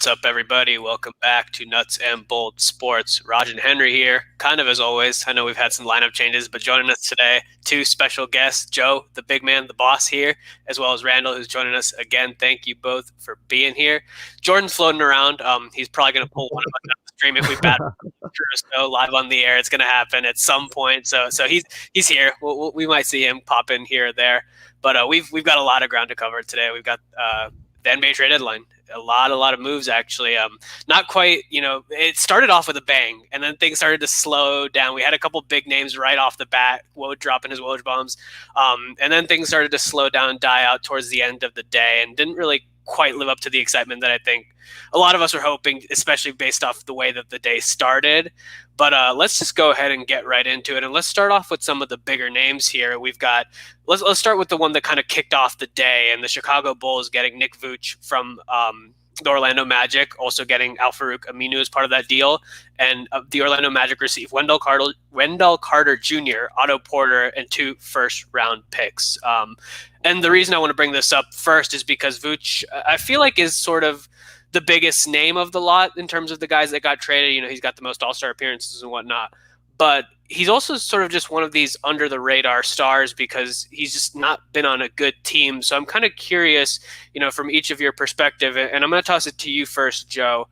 What's up, everybody? Welcome back to Nuts and Bold Sports. Raj and Henry here, kind of as always. I know we've had some lineup changes, but joining us today, two special guests, Joe, the big man, the boss here, as well as Randall, who's joining us again. Thank you both for being here. Jordan's floating around. He's probably going to pull one of us out of the stream if we battle so live on the air. It's going to happen at some point. So he's here. We might see him pop in here or there. But we've got a lot of ground to cover today. We've got the NBA trade deadline. A lot of moves, actually. Not quite, it started off with a bang, and then things started to slow down. We had a couple big names right off the bat, Woj dropping his Woj bombs, and then things started to slow down and die out towards the end of the day, and didn't really quite live up to the excitement that I think a lot of us were hoping, especially based off the way that the day started. But let's just go ahead and get right into it. And let's start off with some of the bigger names here. We've got, let's start with the one that kind of kicked off the day, and the Chicago Bulls getting Nick Vooch from the Orlando Magic, also getting Al-Farouq Aminu as part of that deal. And the Orlando Magic received Wendell Carter Jr., Otto Porter, and 2 first-round picks. And the reason I want to bring this up first is because Vooch, I feel like, is sort of the biggest name of the lot in terms of the guys that got traded. He's got the most all-star appearances and whatnot. But he's also sort of just one of these under-the-radar stars because he's just not been on a good team. So I'm kind of curious, from each of your perspective, and I'm going to toss it to you first, Joe.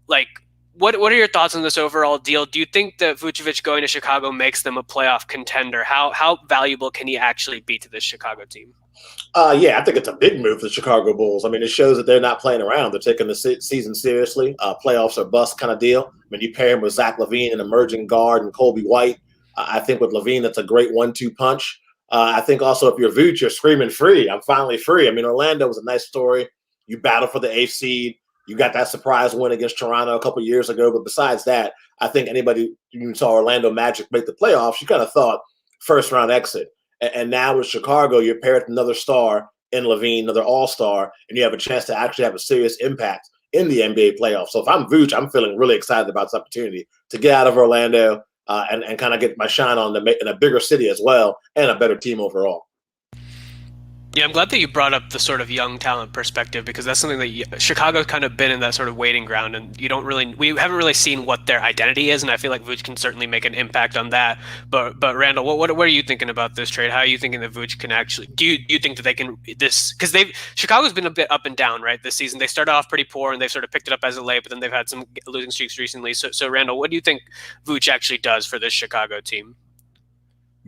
Like, what are your thoughts on this overall deal? Do you think that Vucevic going to Chicago makes them a playoff contender? How valuable can he actually be to this Chicago team? Yeah, I think it's a big move for the Chicago Bulls. I mean, it shows that they're not playing around. They're taking the season seriously. Playoffs or bust kind of deal. I mean, you pair him with Zach LaVine, an emerging guard, and Kobe White. I think with LaVine, that's a great 1-2 punch. I think also if you're Vooch, you're screaming free. I'm finally free. I mean, Orlando was a nice story. You battled for the 8th seed. You got that surprise win against Toronto a couple years ago. But besides that, I think anybody who saw Orlando Magic make the playoffs, you kind of thought first-round exit. And now with Chicago, you're paired with another star in LaVine, another all-star, and you have a chance to actually have a serious impact in the NBA playoffs. So if I'm Vooch, I'm feeling really excited about this opportunity to get out of Orlando and kind of get my shine on in a bigger city as well and a better team overall. Yeah, I'm glad that you brought up the sort of young talent perspective because that's something that Chicago's kind of been in that sort of waiting ground, and we haven't really seen what their identity is, and I feel like Vooch can certainly make an impact on that. But Randall, what are you thinking about this trade? How are you thinking that Vooch can actually? Do you think that they can this? Because Chicago's been a bit up and down, right? This season they started off pretty poor, and they've sort of picked it up as of late, but then they've had some losing streaks recently. So Randall, what do you think Vooch actually does for this Chicago team?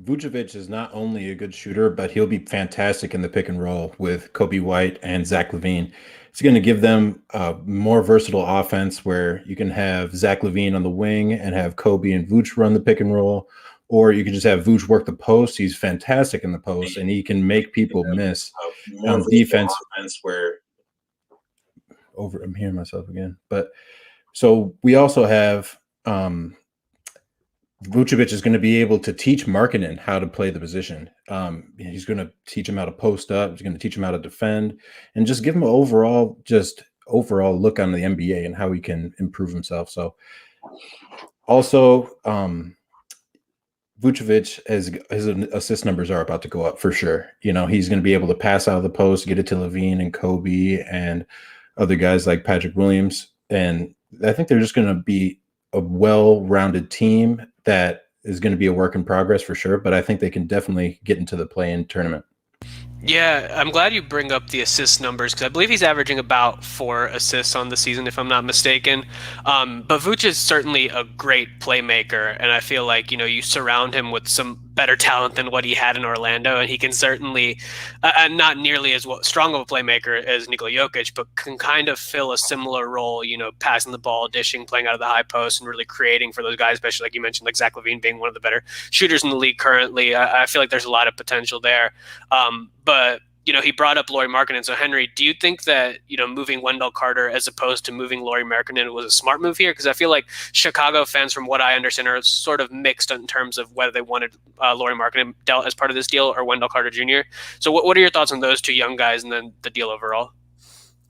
Vucevic is not only a good shooter, but he'll be fantastic in the pick and roll with Kobe White and Zach LaVine. It's going to give them a more versatile offense where you can have Zach LaVine on the wing and have Kobe and Vooch run the pick and roll, or you can just have Vooch work the post. He's fantastic in the post, and he can make people miss on defense. I'm hearing myself again. But so we also have Vucevic is going to be able to teach Markkanen how to play the position. He's going to teach him how to post up. He's going to teach him how to defend, and just give him an overall look on the NBA and how he can improve himself. So, also, Vucevic, his assist numbers are about to go up for sure. He's going to be able to pass out of the post, get it to LaVine and Kobe and other guys like Patrick Williams, and I think they're just going to be a well-rounded team that is going to be a work in progress for sure, but I think they can definitely get into the play-in tournament. Yeah, I'm glad you bring up the assist numbers because I believe he's averaging about 4 assists on the season, if I'm not mistaken. But Vooch is certainly a great playmaker, and I feel like you surround him with some better talent than what he had in Orlando, and he can certainly, not nearly as strong of a playmaker as Nikola Jokic, but can kind of fill a similar role. Passing the ball, dishing, playing out of the high post, and really creating for those guys, especially like you mentioned, like Zach LaVine being one of the better shooters in the league currently. I feel like there's a lot of potential there. But he brought up Lauri Markkanen. So Henry, do you think that moving Wendell Carter as opposed to moving Lauri Markkanen was a smart move here? Because I feel like Chicago fans, from what I understand, are sort of mixed in terms of whether they wanted Lauri Markkanen dealt as part of this deal or Wendell Carter Jr. So what are your thoughts on those two young guys and then the deal overall?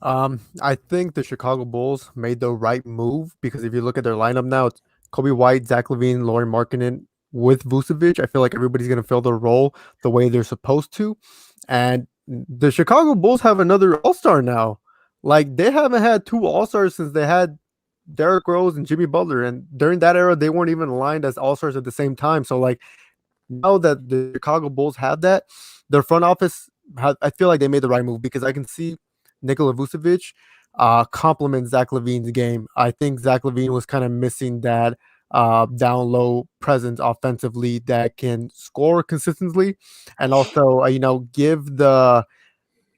I think the Chicago Bulls made the right move because if you look at their lineup now, it's Kobe White, Zach LaVine, Lauri Markkanen with Vucevic. I feel like everybody's going to fill their role the way they're supposed to. And the Chicago Bulls have another all-star now. Like they haven't had two All-Stars since they had Derrick Rose and Jimmy Butler, and during that era, they weren't even aligned as All-Stars at the same time. So like now that the Chicago Bulls have that, their front office, I feel like they made the right move because I can see Nikola Vucevic complement Zach LaVine's game. I think Zach LaVine was kind of missing that down low presence offensively that can score consistently, and also give the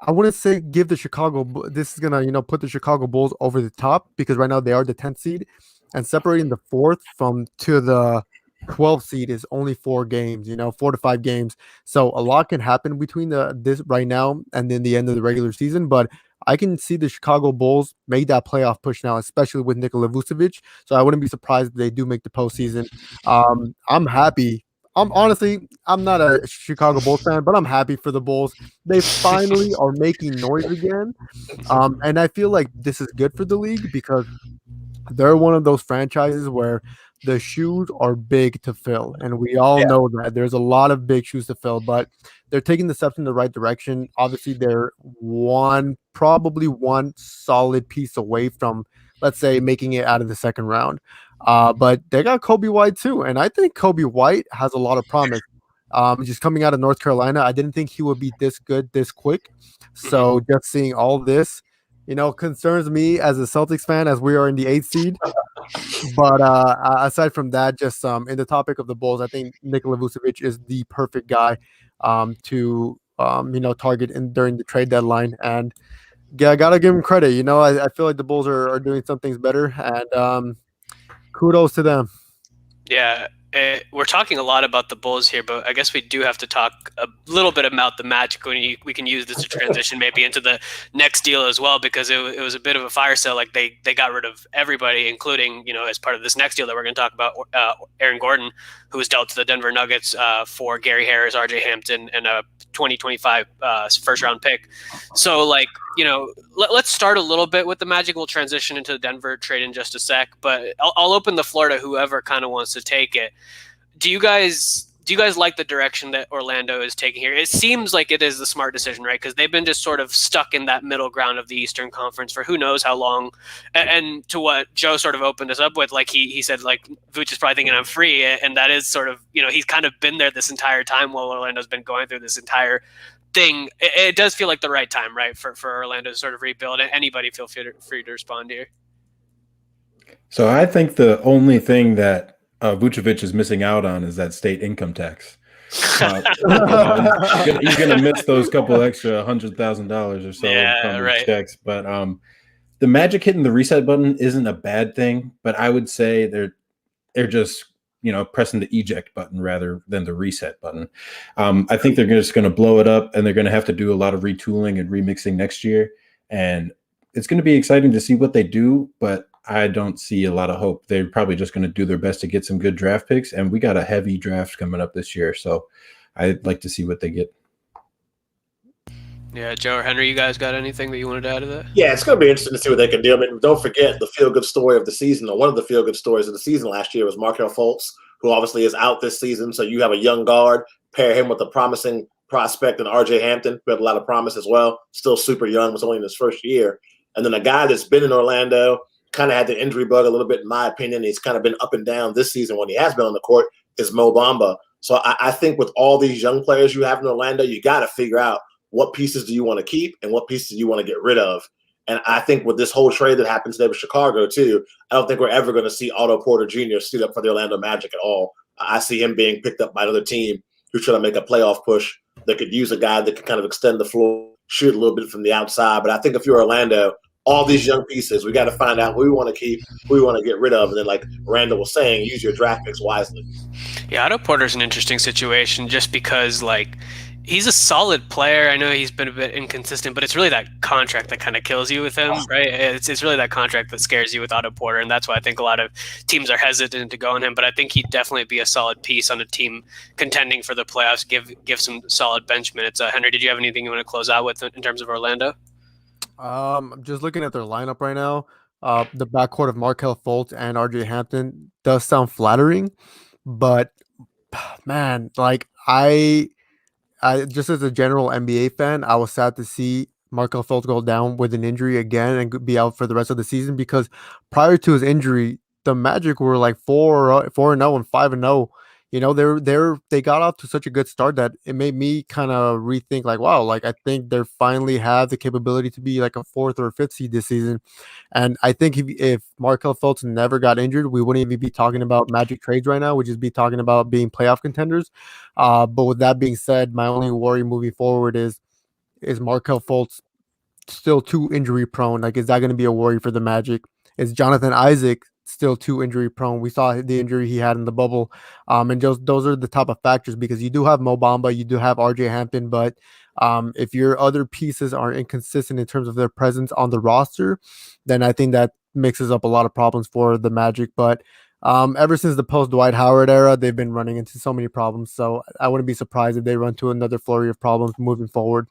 I wouldn't say give the This is gonna put the Chicago Bulls over the top because right now they are the 10th seed, and separating the fourth from to the 12th seed is only 4 games. 4 to 5 games. So a lot can happen between this right now and then the end of the regular season. But I can see the Chicago Bulls make that playoff push now, especially with Nikola Vucevic. So I wouldn't be surprised if they do make the postseason. I'm happy. I'm not a Chicago Bulls fan, but I'm happy for the Bulls. They finally are making noise again. And I feel like this is good for the league because they're one of those franchises where the shoes are big to fill. And we all know that there's a lot of big shoes to fill, but they're taking the steps in the right direction. Obviously, they're probably one solid piece away from, let's say, making it out of the second round. But they got Kobe White too. And I think Kobe White has a lot of promise. Just coming out of North Carolina, I didn't think he would be this good this quick. So just seeing all this, concerns me as a Celtics fan as we are in the 8th seed. But aside from that, just in the topic of the Bulls, I think Nikola Vucevic is the perfect guy to target during the trade deadline. And I gotta give him credit. I feel like the Bulls are doing some things better, and kudos to them. Yeah, we're talking a lot about the Bulls here, but I guess we do have to talk a little bit about the Magic. We can use this to transition maybe into the next deal as well, because it was a bit of a fire sale. Like they got rid of everybody, including, as part of this next deal that we're going to talk about, Aaron Gordon, who was dealt to the Denver Nuggets for Gary Harris, RJ Hampton, and a 2025 first round pick. So let's start a little bit with the Magic. We'll transition into the Denver trade in just a sec, but I'll open the floor to whoever kind of wants to take it. Do you guys like the direction that Orlando is taking here? It seems like it is the smart decision, right? Because they've been just sort of stuck in that middle ground of the Eastern Conference for who knows how long. And to what Joe sort of opened us up with, like he said, like Vooch is probably thinking I'm free, and that is sort of, he's kind of been there this entire time while Orlando's been going through this entire thing. It does feel like the right time, right, for Orlando to sort of rebuild. Anybody feel free to respond here. So I think the only thing that Vucevic is missing out on is that state income tax. He's going to miss those couple extra $100,000 or so from his checks. But the Magic hitting the reset button isn't a bad thing, but I would say they're just pressing the eject button rather than the reset button. I think they're just going to blow it up, and they're going to have to do a lot of retooling and remixing next year. And it's going to be exciting to see what they do, but I don't see a lot of hope. They're probably just going to do their best to get some good draft picks, and we got a heavy draft coming up this year, so I'd like to see what they get. Yeah, Joe or Henry, you guys got anything that you wanted to add to that? Yeah, it's going to be interesting to see what they can do. I mean, don't forget the feel-good story of the season, or one of the feel-good stories of the season last year was Markelle Fultz, who obviously is out this season. So you have a young guard, pair him with a promising prospect in RJ Hampton, who had a lot of promise as well, still super young, was only in his first year. And then a guy that's been in Orlando, kind of had the injury bug a little bit, in my opinion. He's kind of been up and down this season when he has been on the court, is Mo Bamba. So I think with all these young players you have in Orlando, you got to figure out what pieces do you want to keep and what pieces do you want to get rid of. And I think with this whole trade that happened today with Chicago too, I don't think we're ever going to see Otto Porter Jr. suit up for the Orlando Magic at all. I see him being picked up by another team who's trying to make a playoff push that could use a guy that could kind of extend the floor, shoot a little bit from the outside. But I think if you're Orlando, all these young pieces, we got to find out who we want to keep, who we want to get rid of. And then, like Randall was saying, use your draft picks wisely. Yeah, Otto Porter's an interesting situation just because, he's a solid player. I know he's been a bit inconsistent, but it's really that contract that kind of kills you with him, right? It's really that contract that scares you with Otto Porter, and that's why I think a lot of teams are hesitant to go on him. But I think he'd definitely be a solid piece on a team contending for the playoffs, give some solid bench minutes. Henry, did you have anything you want to close out with in terms of Orlando? I'm just looking at their lineup right now. The backcourt of Markelle Fultz and RJ Hampton does sound flattering, but man, I just as a general NBA fan, I was sad to see Markel Fultz go down with an injury again and be out for the rest of the season, because prior to his injury, the Magic were like 4-0 and 5-0. They got off to such a good start that it made me kind of rethink, like, wow, like I think they finally have the capability to be like a fourth or a fifth seed this season. And I think if Markel Fultz never got injured, we wouldn't even be talking about Magic trades right now. We'd just be talking about being playoff contenders. But with that being said, my only worry moving forward is Markel Fultz still too injury prone? Like, is that going to be a worry for the Magic? Is Jonathan Isaac still too injury prone? We saw the injury he had in the bubble. And those are the type of factors, because you do have Mo Bamba, you do have RJ Hampton, but if your other pieces are inconsistent in terms of their presence on the roster, then I think that mixes up a lot of problems for the Magic. But ever since the post Dwight Howard era, they've been running into so many problems. So I wouldn't be surprised if they run to another flurry of problems moving forward.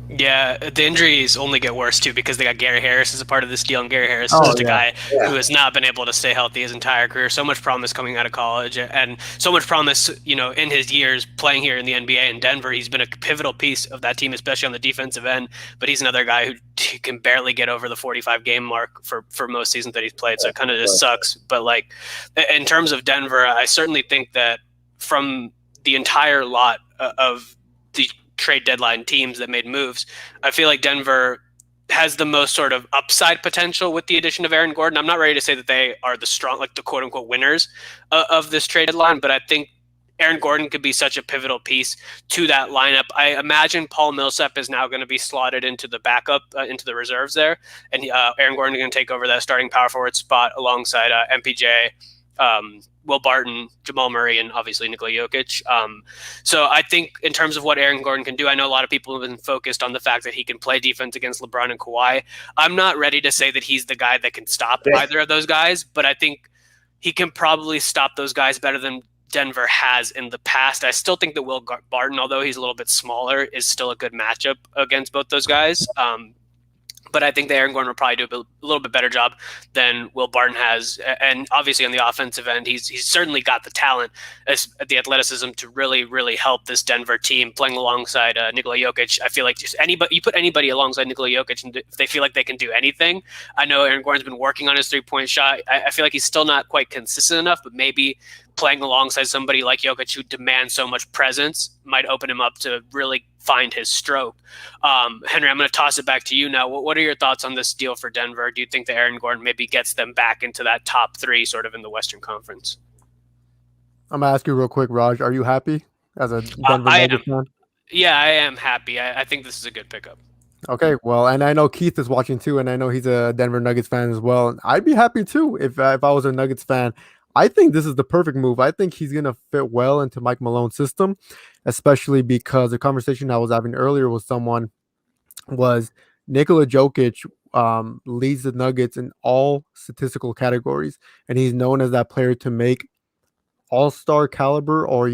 Yeah, the injuries only get worse too because they got Gary Harris as a part of this deal, and Gary Harris is just a guy who has not been able to stay healthy his entire career. So much promise coming out of college, and so much promise, in his years playing here in the NBA in Denver. He's been a pivotal piece of that team, especially on the defensive end. But he's another guy who can barely get over the 45 game mark for most seasons that he's played. So it kind of just sucks. But like in terms of Denver, I certainly think that from the entire lot of the trade deadline teams that made moves, I feel like Denver has the most sort of upside potential with the addition of Aaron Gordon. I'm not ready to say that they are the strong, like the quote unquote winners of this trade deadline, but I think Aaron Gordon could be such a pivotal piece to that lineup. I imagine Paul Millsap is now going to be slotted into the backup, into the reserves there, and Aaron Gordon is going to take over that starting power forward spot alongside MPJ, Will Barton, Jamal Murray, and obviously Nikola Jokic. So I think in terms of what Aaron Gordon can do, I know a lot of people have been focused on the fact that he can play defense against LeBron and Kawhi. I'm not ready to say that he's the guy that can stop either of those guys, but I think he can probably stop those guys better than Denver has in the past. I still think that Will Barton, although he's a little bit smaller, is still a good matchup against both those guys. But I think that Aaron Gordon will probably do a little bit better job than Will Barton has. And obviously on the offensive end, he's certainly got the talent, the athleticism to really, really help this Denver team playing alongside Nikola Jokic. I feel like just you put anybody alongside Nikola Jokic, and if they feel like they can do anything. I know Aaron Gordon's been working on his three-point shot. I feel like he's still not quite consistent enough, but maybe playing alongside somebody like Jokic who demands so much presence might open him up to really find his stroke. Henry, I'm going to toss it back to you now. What are your thoughts on this deal for Denver? Do you think that Aaron Gordon maybe gets them back into that top three sort of in the Western Conference? I'm going to ask you real quick, Raj, are you happy as a Denver Nuggets fan? Yeah, I am happy. I think this is a good pickup. Okay, well, and I know Keith is watching too, and I know he's a Denver Nuggets fan as well. And I'd be happy too if I was a Nuggets fan. I think this is the perfect move. I think he's going to fit well into Mike Malone's system, especially because the conversation I was having earlier with someone was Nikola Jokic leads the Nuggets in all statistical categories, and he's known as that player to make all-star caliber or,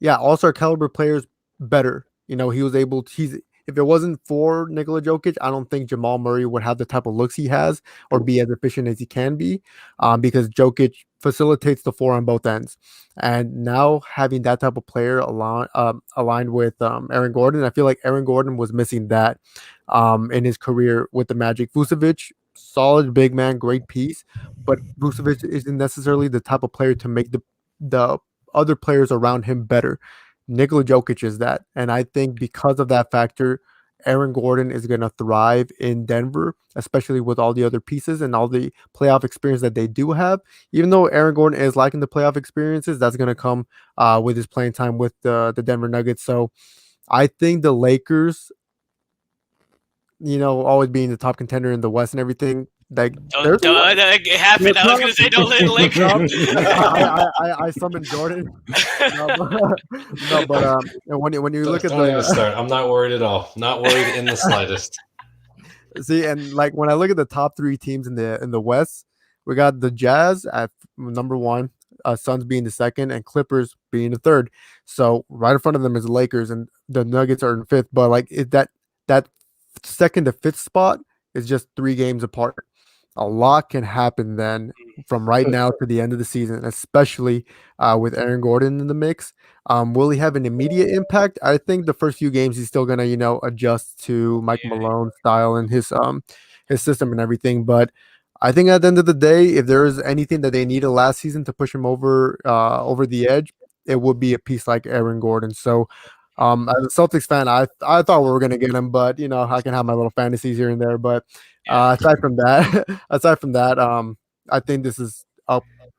all-star caliber players better. He was able to, if it wasn't for Nikola Jokic, I don't think Jamal Murray would have the type of looks he has or be as efficient as he can be, because Jokic facilitates the floor on both ends. And now having that type of player aligned with Aaron Gordon, I feel like Aaron Gordon was missing that in his career with the Magic. Vucevic, solid big man, great piece, but Vucevic isn't necessarily the type of player to make the other players around him better. Nikola Jokic is that. And I think because of that factor, Aaron Gordon is going to thrive in Denver, especially with all the other pieces and all the playoff experience that they do have. Even though Aaron Gordon is lacking the playoff experiences, that's going to come with his playing time with the Denver Nuggets. So I think the Lakers, always being the top contender in the West and everything, like it happened. I was going to say don't let the Lakers. I summoned Jordan. But when you look at don't even start. I'm not worried at all. Not worried in the slightest. See, and like when I look at the top three teams in the West, we got the Jazz at number one, Suns being the second, and Clippers being the third. So right in front of them is the Lakers, and the Nuggets are in fifth. But like that second to fifth spot is just 3 games apart. a lot can happen then from right now to the end of the season, especially with Aaron Gordon in the mix. Will he have an immediate impact? I think the first few games he's still gonna, adjust to Mike Malone's style and his system and everything. But I think at the end of the day, if there is anything that they needed last season to push him over the edge, it would be a piece like Aaron Gordon. So as a Celtics fan, I thought we were gonna get him, but I can have my little fantasies here and there. But aside from that, I think this is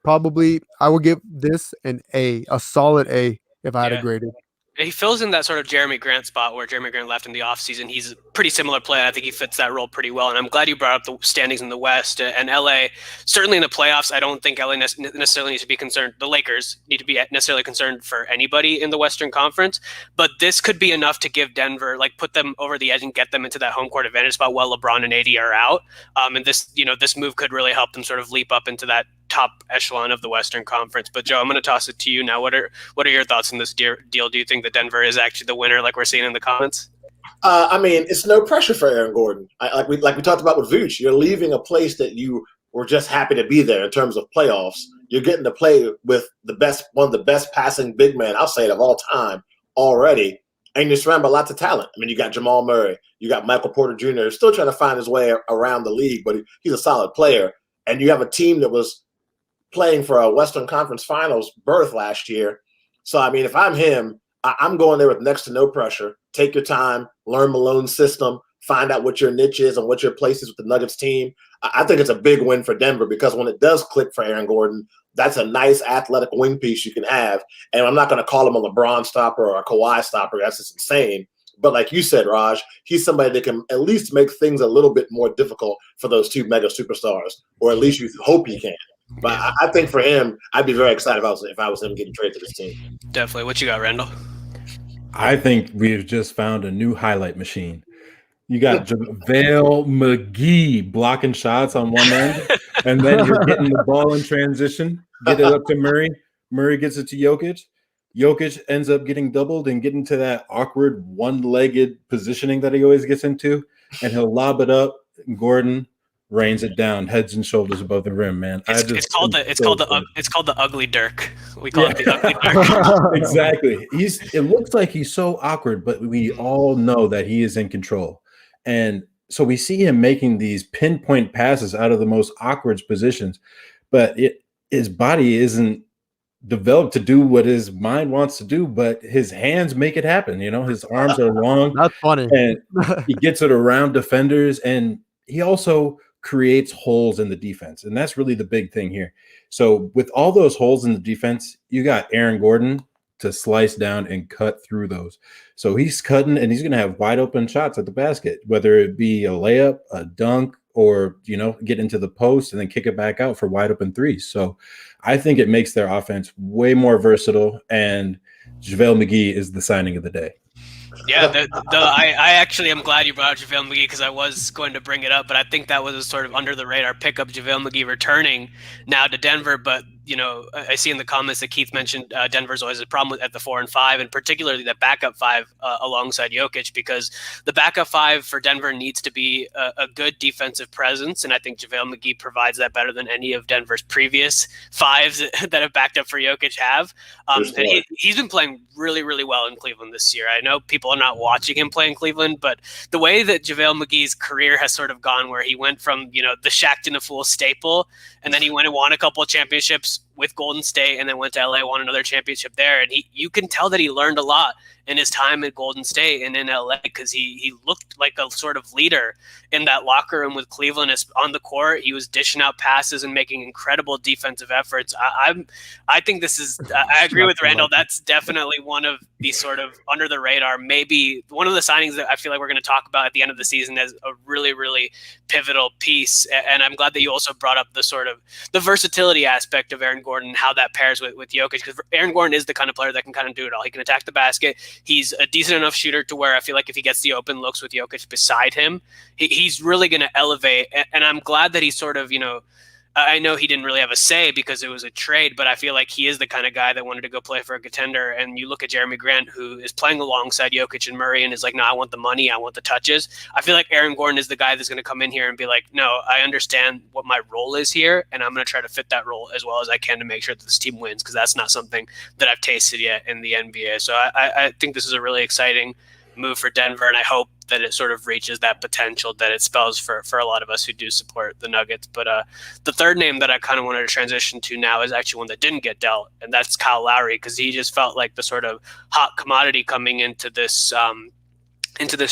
probably I would give this a solid A if I had to grade it. He fills in that sort of Jeremy Grant spot where Jeremy Grant left in the offseason. He's a pretty similar player. I think he fits that role pretty well. And I'm glad you brought up the standings in the West. And LA, certainly in the playoffs, I don't think LA necessarily needs to be concerned. The Lakers need to be necessarily concerned for anybody in the Western Conference. But this could be enough to give Denver, put them over the edge and get them into that home court advantage spot while LeBron and AD are out. And this move could really help them sort of leap up into that top echelon of the Western Conference. But Joe, I'm going to toss it to you now. What are your thoughts on this deal? Do you think that Denver is actually the winner, like we're seeing in the comments? It's no pressure for Aaron Gordon. Like we talked about with Vooch, you're leaving a place that you were just happy to be there in terms of playoffs. You're getting to play with one of the best passing big men, I'll say it, of all time already. And you're surrounded by lots of talent. I mean, you got Jamal Murray, you got Michael Porter Jr., still trying to find his way around the league, but he's a solid player. And you have a team that was playing for a Western Conference Finals berth last year. So, I mean, if I'm him, I'm going there with next to no pressure. Take your time, learn Malone's system, find out what your niche is and what your place is with the Nuggets team. I think it's a big win for Denver because when it does click for Aaron Gordon, that's a nice athletic wing piece you can have. And I'm not going to call him a LeBron stopper or a Kawhi stopper. That's just insane. But like you said, Raj, he's somebody that can at least make things a little bit more difficult for those two mega superstars, or at least you hope he can. But I think for him, I'd be very excited if I was him getting traded to this team. Definitely. What you got, Randall? I think we've just found a new highlight machine. You got JaVale McGee blocking shots on one end, and then you're getting the ball in transition, get it up to Murray. Murray gets it to Jokic. Jokic ends up getting doubled and getting to that awkward one-legged positioning that he always gets into, and he'll lob it up. Gordon rains it down, heads and shoulders above the rim, man. It's called the ugly Dirk. We call it the ugly Dirk. Exactly. It looks like he's so awkward, but we all know that he is in control. And so we see him making these pinpoint passes out of the most awkward positions, but his body isn't developed to do what his mind wants to do, but his hands make it happen. His arms are long. That's funny. And he gets it around defenders, and he also creates holes in the defense. And that's really the big thing here. So with all those holes in the defense, you got Aaron Gordon to slice down and cut through those. So he's cutting, and he's going to have wide open shots at the basket, whether it be a layup, a dunk, or, get into the post and then kick it back out for wide open threes. So I think it makes their offense way more versatile, and JaVale McGee is the signing of the day. Yeah, I actually am glad you brought up JaVale McGee because I was going to bring it up, but I think that was a sort of under the radar pickup, JaVale McGee returning now to Denver. But I see in the comments that Keith mentioned Denver's always a problem at the 4 and 5, and particularly the backup 5 alongside Jokic, because the backup 5 for Denver needs to be a good defensive presence, and I think JaVale McGee provides that better than any of Denver's previous 5s that have backed up for Jokic have. And he's been playing really, really well in Cleveland this year. I know people are not watching him play in Cleveland, but the way that JaVale McGee's career has sort of gone, where he went from the Shaqtin' a Fool staple, and then he went and won a couple of championships with Golden State, and then went to LA, won another championship there. And you can tell that he learned a lot in his time at Golden State and in LA, because he looked like a sort of leader in that locker room with Cleveland. On the court, he was dishing out passes and making incredible defensive efforts. I think this is, I agree with Randall. That's definitely one of the sort of under the radar, maybe one of the signings that I feel like we're going to talk about at the end of the season as a really, really pivotal piece. And I'm glad that you also brought up the sort of the versatility aspect of Aaron Gordon, how that pairs with Jokic, because Aaron Gordon is the kind of player that can kind of do it all. He can attack the basket. He's a decent enough shooter to where I feel like if he gets the open looks with Jokic beside him, he's really going to elevate. And I'm glad that he's sort of, I know he didn't really have a say because it was a trade, but I feel like he is the kind of guy that wanted to go play for a contender. And you look at Jeremy Grant, who is playing alongside Jokic and Murray and is like, no, I want the money, I want the touches. I feel like Aaron Gordon is the guy that's going to come in here and be like, no, I understand what my role is here, and I'm going to try to fit that role as well as I can to make sure that this team wins, because that's not something that I've tasted yet in the NBA. So I think this is a really exciting move for Denver, and I hope that it sort of reaches that potential that it spells for a lot of us who do support the Nuggets. But the third name that I kind of wanted to transition to now is actually one that didn't get dealt, and that's Kyle Lowry, because he just felt like the sort of hot commodity coming into this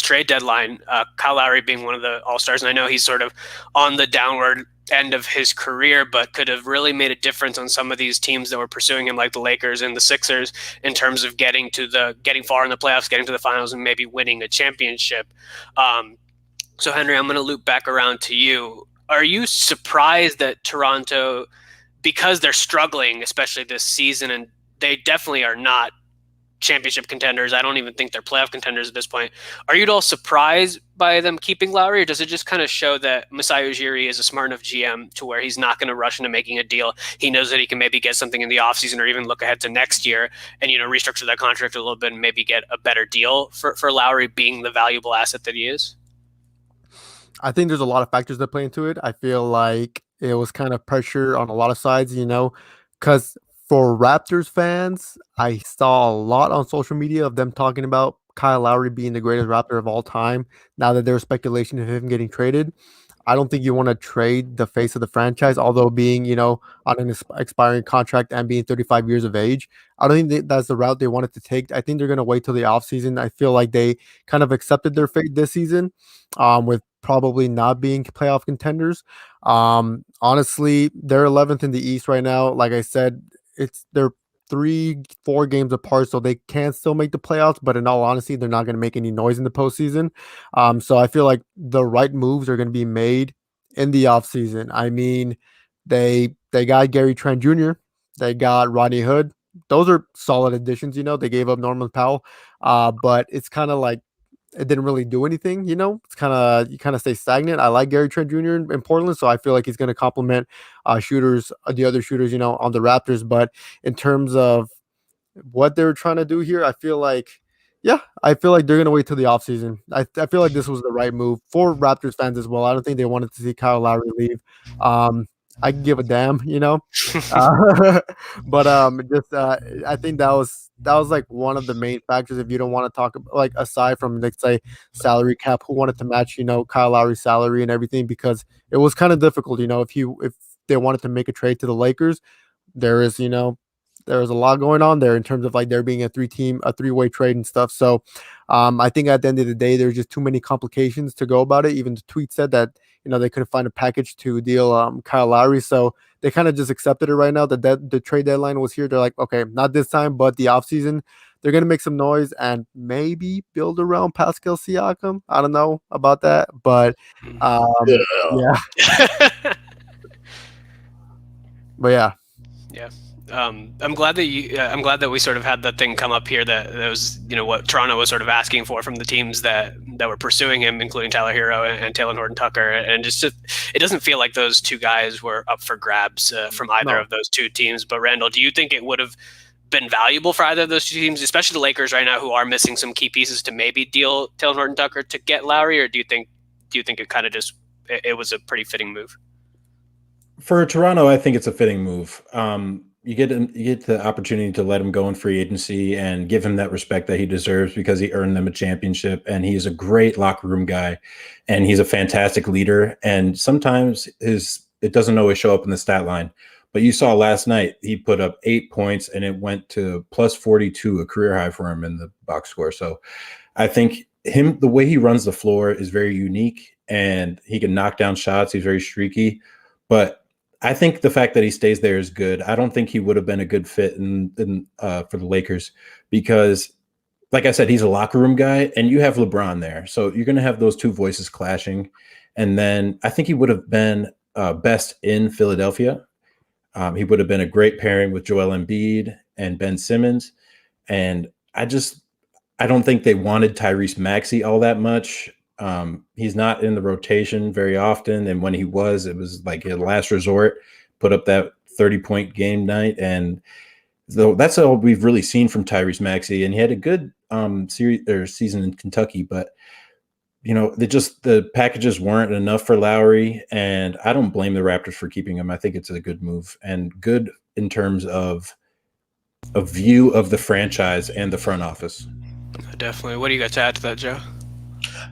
trade deadline. Kyle Lowry being one of the All-Stars, and I know he's sort of on the downward end of his career, but could have really made a difference on some of these teams that were pursuing him, like the Lakers and the Sixers, in terms of getting far in the playoffs, getting to the finals, and maybe winning a championship. So Henry, I'm going to loop back around to you. Are you surprised that Toronto, because they're struggling, especially this season, and they definitely are not championship contenders, I don't even think they're playoff contenders at this point, are you at all surprised by them keeping Lowry, or does it just kind of show that Masai Ujiri is a smart enough GM to where he's not going to rush into making a deal? He knows that he can maybe get something in the offseason or even look ahead to next year and, restructure that contract a little bit and maybe get a better deal for Lowry being the valuable asset that he is? I think there's a lot of factors that play into it. I feel like it was kind of pressure on a lot of sides, because for Raptors fans, I saw a lot on social media of them talking about Kyle Lowry being the greatest Raptor of all time. Now that there's speculation of him getting traded, I don't think you want to trade the face of the franchise, although being, on an expiring contract and being 35 years of age. I don't think that's the route they wanted to take. I think they're going to wait till the offseason. I feel like they kind of accepted their fate this season, with probably not being playoff contenders. Honestly, they're 11th in the East right now. Like I said, they're 3-4 games apart, so they can still make the playoffs, but in all honesty, they're not going to make any noise in the postseason. So I feel like the right moves are going to be made in the offseason. I mean, they got Gary Trent Jr., they got Rodney Hood. Those are solid additions. They gave up Norman Powell, but it's kind of like it didn't really do anything. It's you kind of stay stagnant. I like Gary Trent Jr. in Portland, so I feel like he's going to complement shooters, the other shooters, on the Raptors. But in terms of what they're trying to do here, I feel like they're going to wait till the offseason. I feel like this was the right move for Raptors fans as well. I don't think they wanted to see Kyle Lowry leave. I can give a damn, but I think that was like one of the main factors. If you don't want to talk about, like, aside from, let's say, salary cap, who wanted to match, Kyle Lowry's salary and everything, because it was kind of difficult, if they wanted to make a trade to the Lakers, there is a lot going on there in terms of, like, there being a three-way trade and stuff. So I think at the end of the day, there's just too many complications to go about it. Even the tweet said that, they couldn't find a package to deal Kyle Lowry. So they kind of just accepted it right now that the trade deadline was here. They're like, okay, not this time, but the offseason, they're going to make some noise and maybe build around Pascal Siakam. I don't know about that, but yeah. But yeah. Yeah. I'm glad that we sort of had that thing come up here that was, what Toronto was sort of asking for from the teams that were pursuing him, including Tyler Hero and Taylor Horton-Tucker. And just it doesn't feel like those two guys were up for grabs from either of those two teams. But Randall, do you think it would have been valuable for either of those two teams, especially the Lakers right now, who are missing some key pieces, to maybe deal Taylor Horton-Tucker to get Lowry? Or do you think it kind of just it was a pretty fitting move? For Toronto, I think it's a fitting move. You get the opportunity to let him go in free agency and give him that respect that he deserves, because he earned them a championship, and he's a great locker room guy, and he's a fantastic leader. And sometimes it doesn't always show up in the stat line, but you saw last night he put up 8 points and it went to plus 42, a career high for him in the box score. So I think the way he runs the floor is very unique, and he can knock down shots. He's very streaky, but I think the fact that he stays there is good. I don't think he would have been a good fit for the Lakers, because, like I said, he's a locker room guy, and you have LeBron there. So you're going to have those two voices clashing. And then I think he would have been best in Philadelphia. He would have been a great pairing with Joel Embiid and Ben Simmons. And I don't think they wanted Tyrese Maxey all that much. He's not in the rotation very often, and when he was, it was like a last resort. Put up that 30-point game night, and so that's all we've really seen from Tyrese Maxey. And he had a good series or season in Kentucky, but the packages weren't enough for Lowry, and I don't blame the Raptors for keeping him. I think it's a good move and good in terms of a view of the franchise and the front office. Definitely. What do you got to add to that, Joe?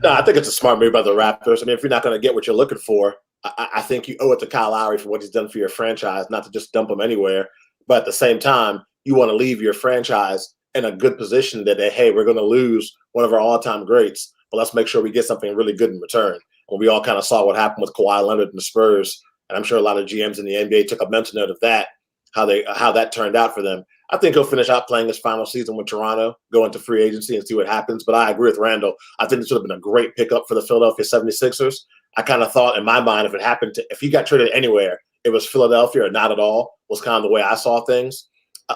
No, I think it's a smart move by the Raptors. I mean, if you're not going to get what you're looking for, I think you owe it to Kyle Lowry for what he's done for your franchise, not to just dump him anywhere. But at the same time, you want to leave your franchise in a good position that, hey, we're going to lose one of our all-time greats, but let's make sure we get something really good in return. And we all kind of saw what happened with Kawhi Leonard and the Spurs, and I'm sure a lot of GMs in the NBA took a mental note of that, how that turned out for them. I think he'll finish out playing his final season with Toronto, go into free agency and see what happens. But I agree with Randall. I think this would have been a great pickup for the Philadelphia 76ers. I kind of thought in my mind if he got traded anywhere, it was Philadelphia or not at all, was kind of the way I saw things.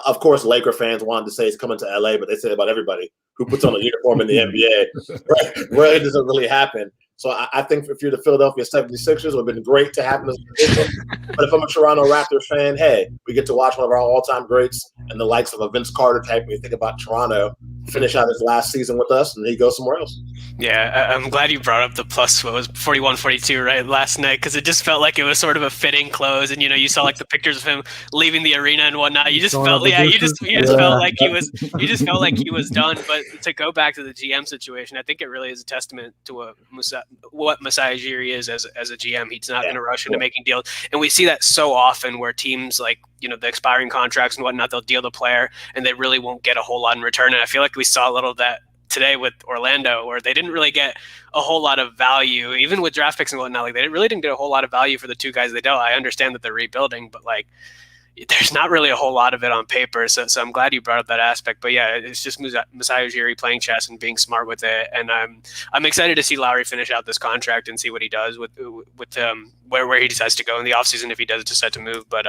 Of course, Laker fans wanted to say he's coming to LA, but they say about everybody who puts on a uniform in the NBA. Right? Where it doesn't really happen. So I think if you're the Philadelphia 76ers, it would have been great to have him as a position. But if I'm a Toronto Raptors fan, hey, we get to watch one of our all-time greats and the likes of a Vince Carter type when you think about Toronto finish out his last season with us, and he goes somewhere else. Yeah, I'm glad you brought up the plus, what was 41-42, right, last night, because it just felt like it was sort of a fitting close, and you saw like the pictures of him leaving the arena and whatnot. You just felt, felt like he was done. But to go back to the GM situation, I think it really is a testament to what Masai Ujiri is as a GM. He's not going to rush into making deals, and we see that so often where teams like the expiring contracts and whatnot, they'll deal the player and they really won't get a whole lot in return. And I feel like we saw a little of that today with Orlando, where they didn't really get a whole lot of value, even with draft picks and whatnot. Like they really didn't get a whole lot of value for the two guys they dealt. I understand that they're rebuilding, but like there's not really a whole lot of it on paper. So I'm glad you brought up that aspect. But yeah, it's just Masai Ujiri playing chess and being smart with it. And I'm excited to see Lowry finish out this contract and see what he does with where he decides to go in the offseason if he does decide to move. But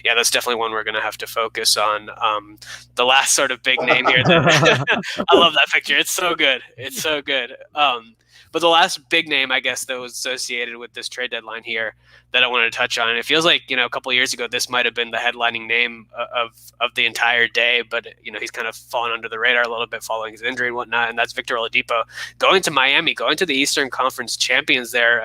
yeah, that's definitely one we're going to have to focus on. The last sort of big name here. I love that picture. It's so good. It's so good. But the last big name, I guess, that was associated with this trade deadline here that I wanted to touch on, and it feels like, a couple of years ago, this might have been the headlining name of the entire day, but, he's kind of fallen under the radar a little bit following his injury and whatnot, and that's Victor Oladipo going to Miami, going to the Eastern Conference champions there.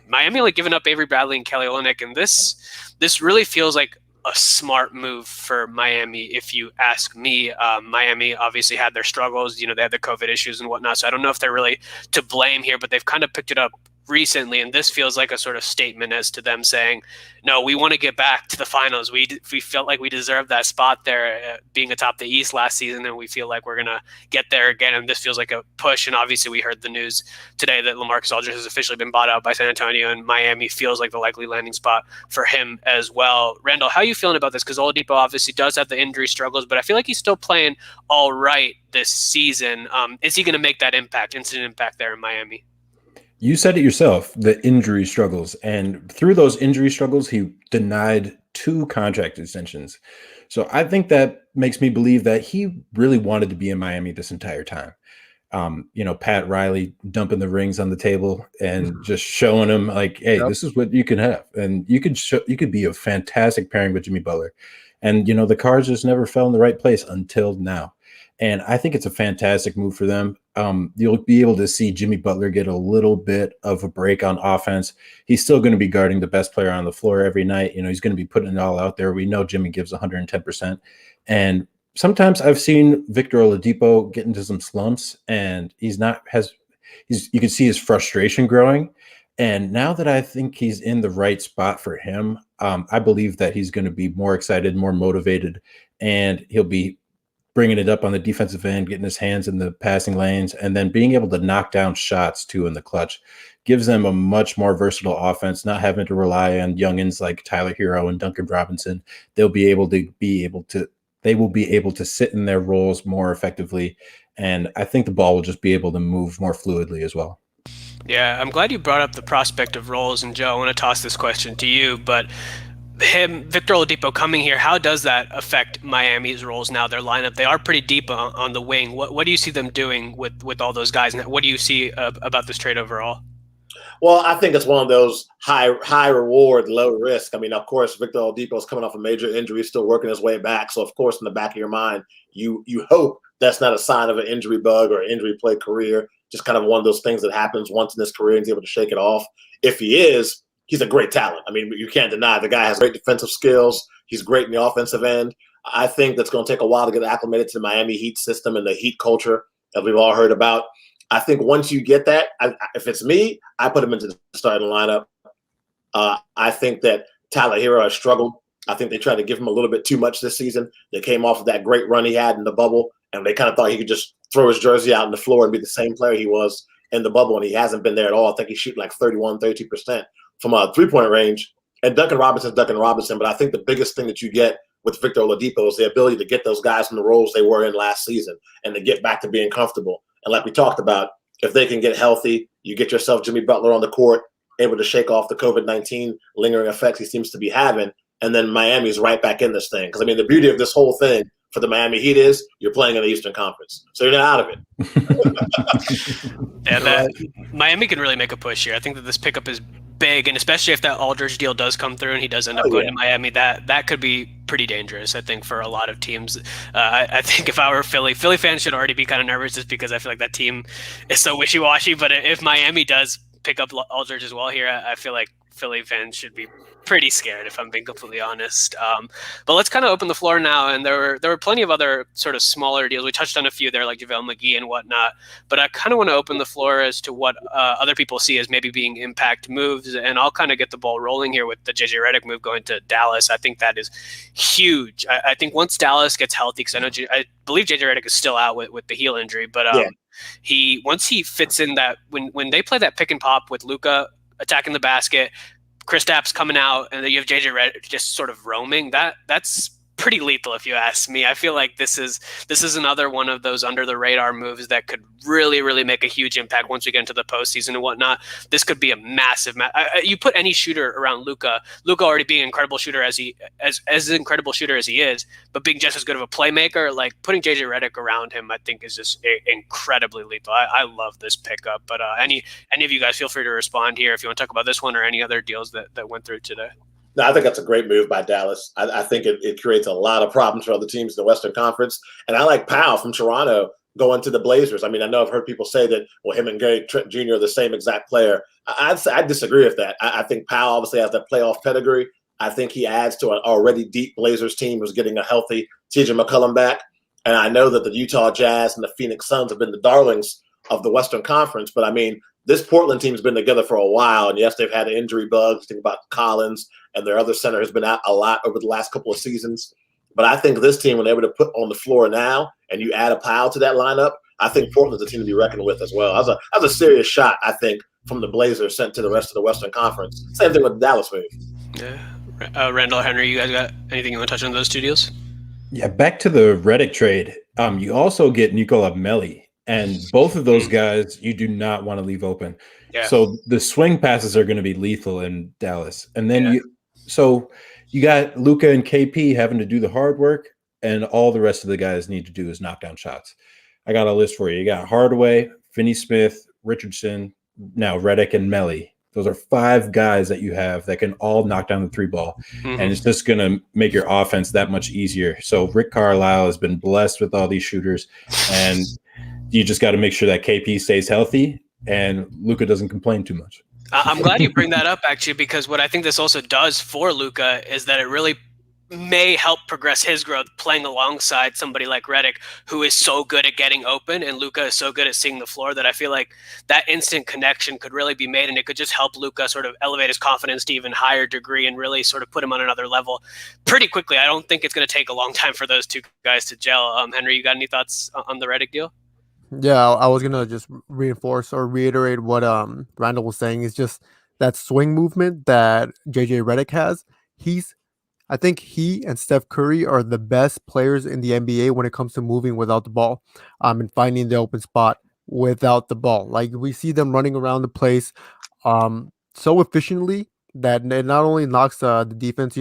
Miami only giving up Avery Bradley and Kelly Olynyk, and this really feels like a smart move for Miami, if you ask me. Miami obviously had their struggles, they had the COVID issues and whatnot, so I don't know if they're really to blame here, but they've kind of picked it up recently, and this feels like a sort of statement as to them saying, no, we want to get back to the finals. We felt like we deserved that spot there, being atop the East last season, and we feel like we're going to get there again, and this feels like a push. And obviously we heard the news today that LaMarcus Aldridge has officially been bought out by San Antonio, and Miami feels like the likely landing spot for him as well. Randall, how are you feeling about this? Because Oladipo obviously does have the injury struggles, but I feel like he's still playing all right this season. Is he going to make that instant impact there in Miami? You said it yourself, the injury struggles. And through those injury struggles, he denied 2 contract extensions. So I think that makes me believe that he really wanted to be in Miami this entire time. Pat Riley dumping the rings on the table and just showing him like, hey, This is what you can have. And you could be a fantastic pairing with Jimmy Butler. And, the cards just never fell in the right place until now. And I think it's a fantastic move for them. You'll be able to see Jimmy Butler get a little bit of a break on offense. He's still going to be guarding the best player on the floor every night. He's going to be putting it all out there. We know Jimmy gives 110%. And sometimes I've seen Victor Oladipo get into some slumps, and you can see his frustration growing. And now that I think he's in the right spot for him, I believe that he's going to be more excited, more motivated, and he'll be bringing it up on the defensive end, getting his hands in the passing lanes, and then being able to knock down shots too in the clutch. Gives them a much more versatile offense, not having to rely on youngins like Tyler Hero and Duncan Robinson. They will be able to sit in their roles more effectively, and I think the ball will just be able to move more fluidly as well. Yeah, I'm glad you brought up the prospect of roles, and Joe, I want to toss this question to you, but Victor Oladipo coming here, how does that affect Miami's roles now? Their lineup, they are pretty deep on the wing. What do you see them doing with all those guys? And what do you see about this trade overall? Well, I think it's one of those high reward, low risk. I mean, of course, Victor Oladipo is coming off a major injury, still working his way back. So, of course, in the back of your mind, you hope that's not a sign of an injury bug or injury play career. Just kind of one of those things that happens once in his career and he's able to shake it off. If he is, he's a great talent. I mean, you can't deny the guy has great defensive skills. He's great in the offensive end. I think that's going to take a while to get acclimated to the Miami Heat system and the Heat culture that we've all heard about. I think once you get that, if it's me, I put him into the starting lineup. I think that Tyler Hero has struggled. I think they tried to give him a little bit too much this season. They came off of that great run he had in the bubble, and they kind of thought he could just throw his jersey out on the floor and be the same player he was in the bubble, and he hasn't been there at all. I think he's shooting like 32% from a three-point range. And Duncan Robinson's Duncan Robinson, but I think the biggest thing that you get with Victor Oladipo is the ability to get those guys in the roles they were in last season and to get back to being comfortable. And like we talked about, if they can get healthy, you get yourself Jimmy Butler on the court, able to shake off the COVID-19 lingering effects he seems to be having, and then Miami's right back in this thing. Because, I mean, the beauty of this whole thing for the Miami Heat is you're playing in the Eastern Conference. So you're not out of it. Yeah, Miami can really make a push here. I think that this pickup is big, and especially if that Aldridge deal does come through and he does end up going to Miami, that could be pretty dangerous, I think, for a lot of teams. I think if I were Philly fans should already be kind of nervous just because I feel like that team is so wishy-washy. But if Miami does pick up Aldridge as well here, I feel like Philly fans should be pretty scared, if I'm being completely honest. But let's kind of open the floor now. And there were plenty of other sort of smaller deals. We touched on a few there, like JaVale McGee and whatnot. But I kind of want to open the floor as to what other people see as maybe being impact moves. And I'll kind of get the ball rolling here with the JJ Redick move going to Dallas. I think that is huge. I think once Dallas gets healthy, because I believe JJ Redick is still out with the heel injury, but once he fits in that, when they play that pick and pop with Luka attacking the basket, Kristaps coming out, and then you have JJ Redick just sort of roaming. That's pretty lethal, if you ask me. I feel like this is another one of those under the radar moves that could really, really make a huge impact once we get into the postseason and whatnot. This could be a massive you put any shooter around Luka already being an incredible shooter as an incredible shooter as he is, but being just as good of a playmaker, like putting JJ Redick around him, I think is just incredibly lethal. I love this pickup. But any of you guys, feel free to respond here if you want to talk about this one or any other deals that went through today. No, I think that's a great move by Dallas. I think it creates a lot of problems for other teams in the Western Conference. And I like Powell from Toronto going to the Blazers. I mean, I know I've heard people say that, well, him and Gary Trent Jr. are the same exact player. I disagree with that. I think Powell obviously has that playoff pedigree. I think he adds to an already deep Blazers team who's getting a healthy TJ McCollum back. And I know that the Utah Jazz and the Phoenix Suns have been the darlings of the Western Conference. But, I mean, this Portland team's been together for a while. And, yes, they've had injury bugs. Think about Collins. And their other center has been out a lot over the last couple of seasons. But I think this team, when they're able to put on the floor now and you add a Powell to that lineup, I think Portland's a team to be reckoned with as well. That was a serious shot, I think, from the Blazers sent to the rest of the Western Conference. Same thing with the Dallas move. Yeah. Randall, Henry, you guys got anything you want to touch on those two deals? Yeah, back to the Redick trade. You also get Nikola Melli. And both of those guys you do not want to leave open. Yeah. So the swing passes are going to be lethal in Dallas. And then you got Luka and KP having to do the hard work, and all the rest of the guys need to do is knock down shots. I got a list for you. You got Hardaway, Finney-Smith, Richardson, now Redick and Melli. Those are 5 guys that you have that can all knock down the 3 ball. Mm-hmm. And it's just going to make your offense that much easier. So Rick Carlisle has been blessed with all these shooters, and you just got to make sure that KP stays healthy and Luka doesn't complain too much. I'm glad you bring that up, actually, because what I think this also does for Luka is that it really may help progress his growth playing alongside somebody like Redick, who is so good at getting open, and Luka is so good at seeing the floor that I feel like that instant connection could really be made, and it could just help Luka sort of elevate his confidence to even higher degree and really sort of put him on another level pretty quickly. I don't think it's going to take a long time for those two guys to gel. Henry, you got any thoughts on the Redick deal? Yeah, I was gonna just reinforce or reiterate what Randall was saying. Is just that swing movement that JJ Redick has. I think he and Steph Curry are the best players in the NBA when it comes to moving without the ball, and finding the open spot without the ball. Like we see them running around the place, so efficiently that it not only knocks the defense,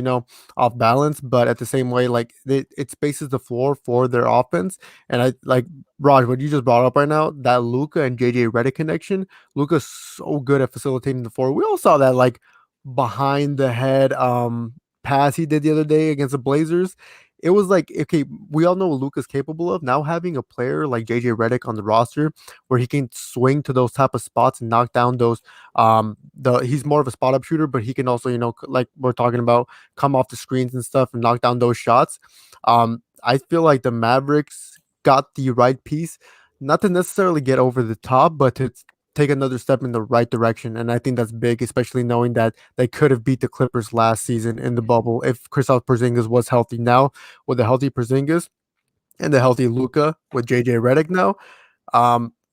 off balance, but at the same way, like it spaces the floor for their offense. And I like Raj, what you just brought up right now, that Luka and JJ Redick connection. Luka's so good at facilitating the floor. We all saw that like behind the head pass he did the other day against the Blazers. It was like, okay, we all know what Luka's capable of. Now having a player like JJ Redick on the roster where he can swing to those type of spots and knock down those he's more of a spot up shooter, but he can also, like we're talking about, come off the screens and stuff and knock down those shots. I feel like the Mavericks got the right piece, not to necessarily get over the top, but to take another step in the right direction. And I think that's big, especially knowing that they could have beat the Clippers last season in the bubble if Kristaps Porzingis was healthy. Now, with the healthy Porzingis and the healthy Luka with JJ Redick now,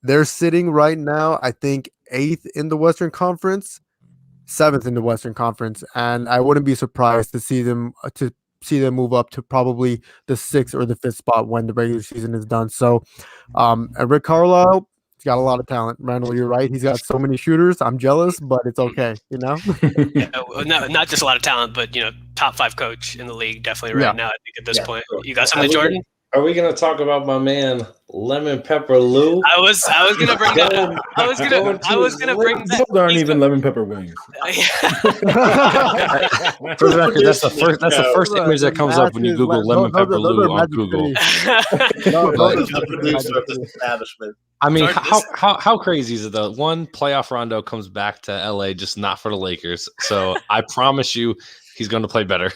they're sitting right now, I think, 8th in the Western Conference, 7th in the Western Conference, and I wouldn't be surprised to see them move up to probably the 6th or the 5th spot when the regular season is done. So, and Rick Carlisle, he's got a lot of talent. Randall, you're right. He's got so many shooters. I'm jealous, but it's okay, Yeah, not just a lot of talent, but top 5 coach in the league definitely right now. I think at this point, you got something, Jordan. Are we gonna talk about my man Lemon Pepper Lou? I was gonna bring that up. I was gonna bring that. Those aren't even lemon pepper wings. For the record, that's the first image that comes up when you Google Lemon Pepper Lou on Google. I mean, how crazy is it though? One, playoff Rondo comes back to LA, just not for the Lakers. So I promise you, he's going to play better.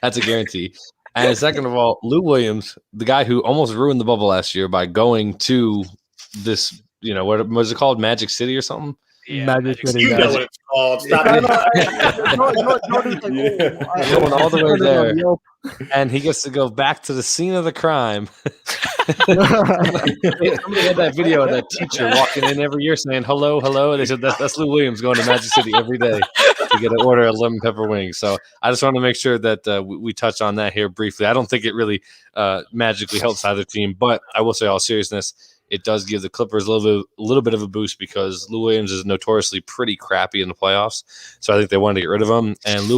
That's a guarantee. And second of all, Lou Williams, the guy who almost ruined the bubble last year by going to this, what was it called, Magic City or something? Yeah, Magic City. You know what it's called. Stop it. Going all the way there, and he gets to go back to the scene of the crime. Somebody had that video of that teacher walking in every year saying hello, hello. And they said that's Lou Williams going to Magic City every day to get an order of lemon pepper wings. So I just want to make sure that we touch on that here briefly. I don't think it really magically helps either team, but I will say, all seriousness, it does give the Clippers a little bit of a boost because Lou Williams is notoriously pretty crappy in the playoffs. So I think they wanted to get rid of him. And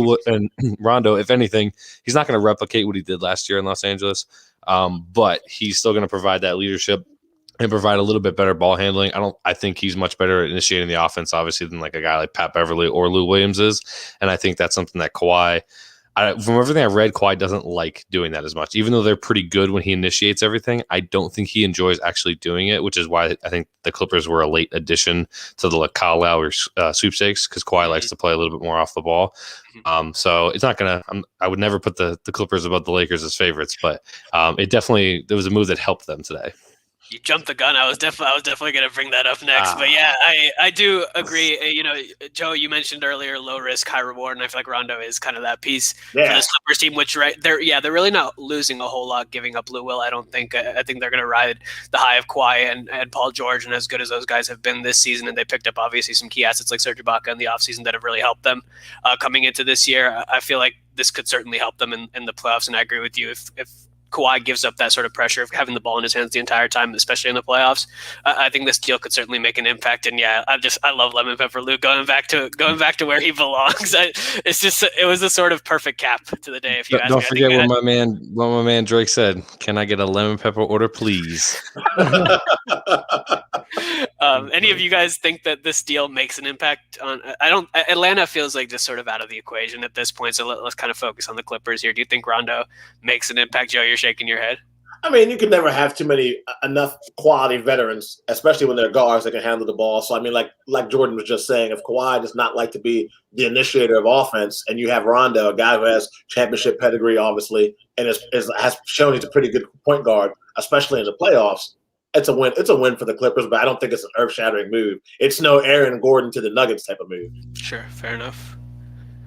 Rondo, if anything, he's not going to replicate what he did last year in Los Angeles, but he's still going to provide that leadership and provide a little bit better ball handling. I think he's much better at initiating the offense, obviously, than like a guy like Pat Beverly or Lou Williams is. And I think that's something that Kawhi, from everything I read, Kawhi doesn't like doing that as much. Even though they're pretty good when he initiates everything, I don't think he enjoys actually doing it, which is why I think the Clippers were a late addition to the Kyle Lowry sweepstakes, because Kawhi likes to play a little bit more off the ball. So it's not going to – I would never put the Clippers above the Lakers as favorites, but there was a move that helped them today. You jumped the gun. I was definitely going to bring that up next. But yeah, I do agree. Joe, you mentioned earlier low risk, high reward, and I feel like Rondo is kind of that piece for this Clippers team. Which they're really not losing a whole lot giving up Lou Will. I don't think. I think they're going to ride the high of Kawhi and Paul George, and as good as those guys have been this season, and they picked up obviously some key assets like Serge Ibaka in the offseason that have really helped them coming into this year. I feel like this could certainly help them in the playoffs, and I agree with you. If Kawhi gives up that sort of pressure of having the ball in his hands the entire time, especially in the playoffs, I think this deal could certainly make an impact. And yeah, I love Lemon Pepper Lou going back to where he belongs. It was a sort of perfect cap to the day. If you ask don't me. Forget what my man Drake said. Can I get a lemon pepper order, please? Any of you guys think that this deal makes an impact on? Atlanta feels like just sort of out of the equation at this point. So let's kind of focus on the Clippers here. Do you think Rondo makes an impact, Joe? You're shaking your head. I mean, you can never have enough quality veterans, especially when they're guards that can handle the ball. So I mean, like Jordan was just saying, if Kawhi does not like to be the initiator of offense, and you have Rondo, a guy who has championship pedigree, obviously, and has shown he's a pretty good point guard, especially in the playoffs. It's a win. It's a win for the Clippers, but I don't think it's an earth-shattering move. It's no Aaron Gordon to the Nuggets type of move. Sure, fair enough.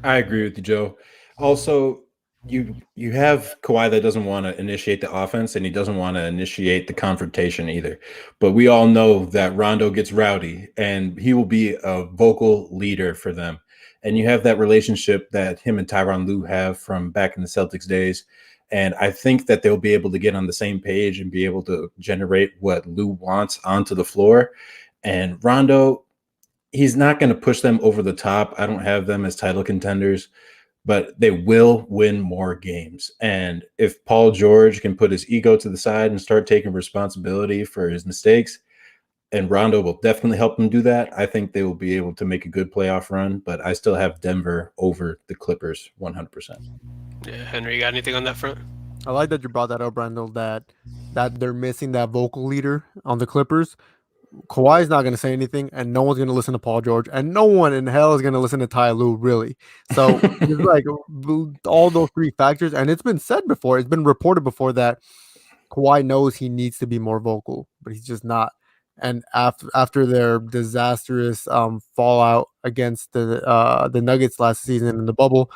I agree with you, Joe. Also, you have Kawhi that doesn't want to initiate the offense, and he doesn't want to initiate the confrontation either. But we all know that Rondo gets rowdy, and he will be a vocal leader for them. And you have that relationship that him and Tyronn Lue have from back in the Celtics days. And I think that they'll be able to get on the same page and be able to generate what Lou wants onto the floor. And Rondo, he's not going to push them over the top. I don't have them as title contenders, but they will win more games. And if Paul George can put his ego to the side and start taking responsibility for his mistakes, and Rondo will definitely help them do that, I think they will be able to make a good playoff run. But I still have Denver over the Clippers 100%. Yeah, Henry, you got anything on that front? I like that you brought that up, Randall, that they're missing that vocal leader on the Clippers. Kawhi's not going to say anything, and no one's going to listen to Paul George, and no one in hell is going to listen to Ty Lue, really. So it's like all those three factors, and it's been said before, it's been reported before that Kawhi knows he needs to be more vocal, but he's just not. And after their disastrous fallout against the Nuggets last season in the bubble,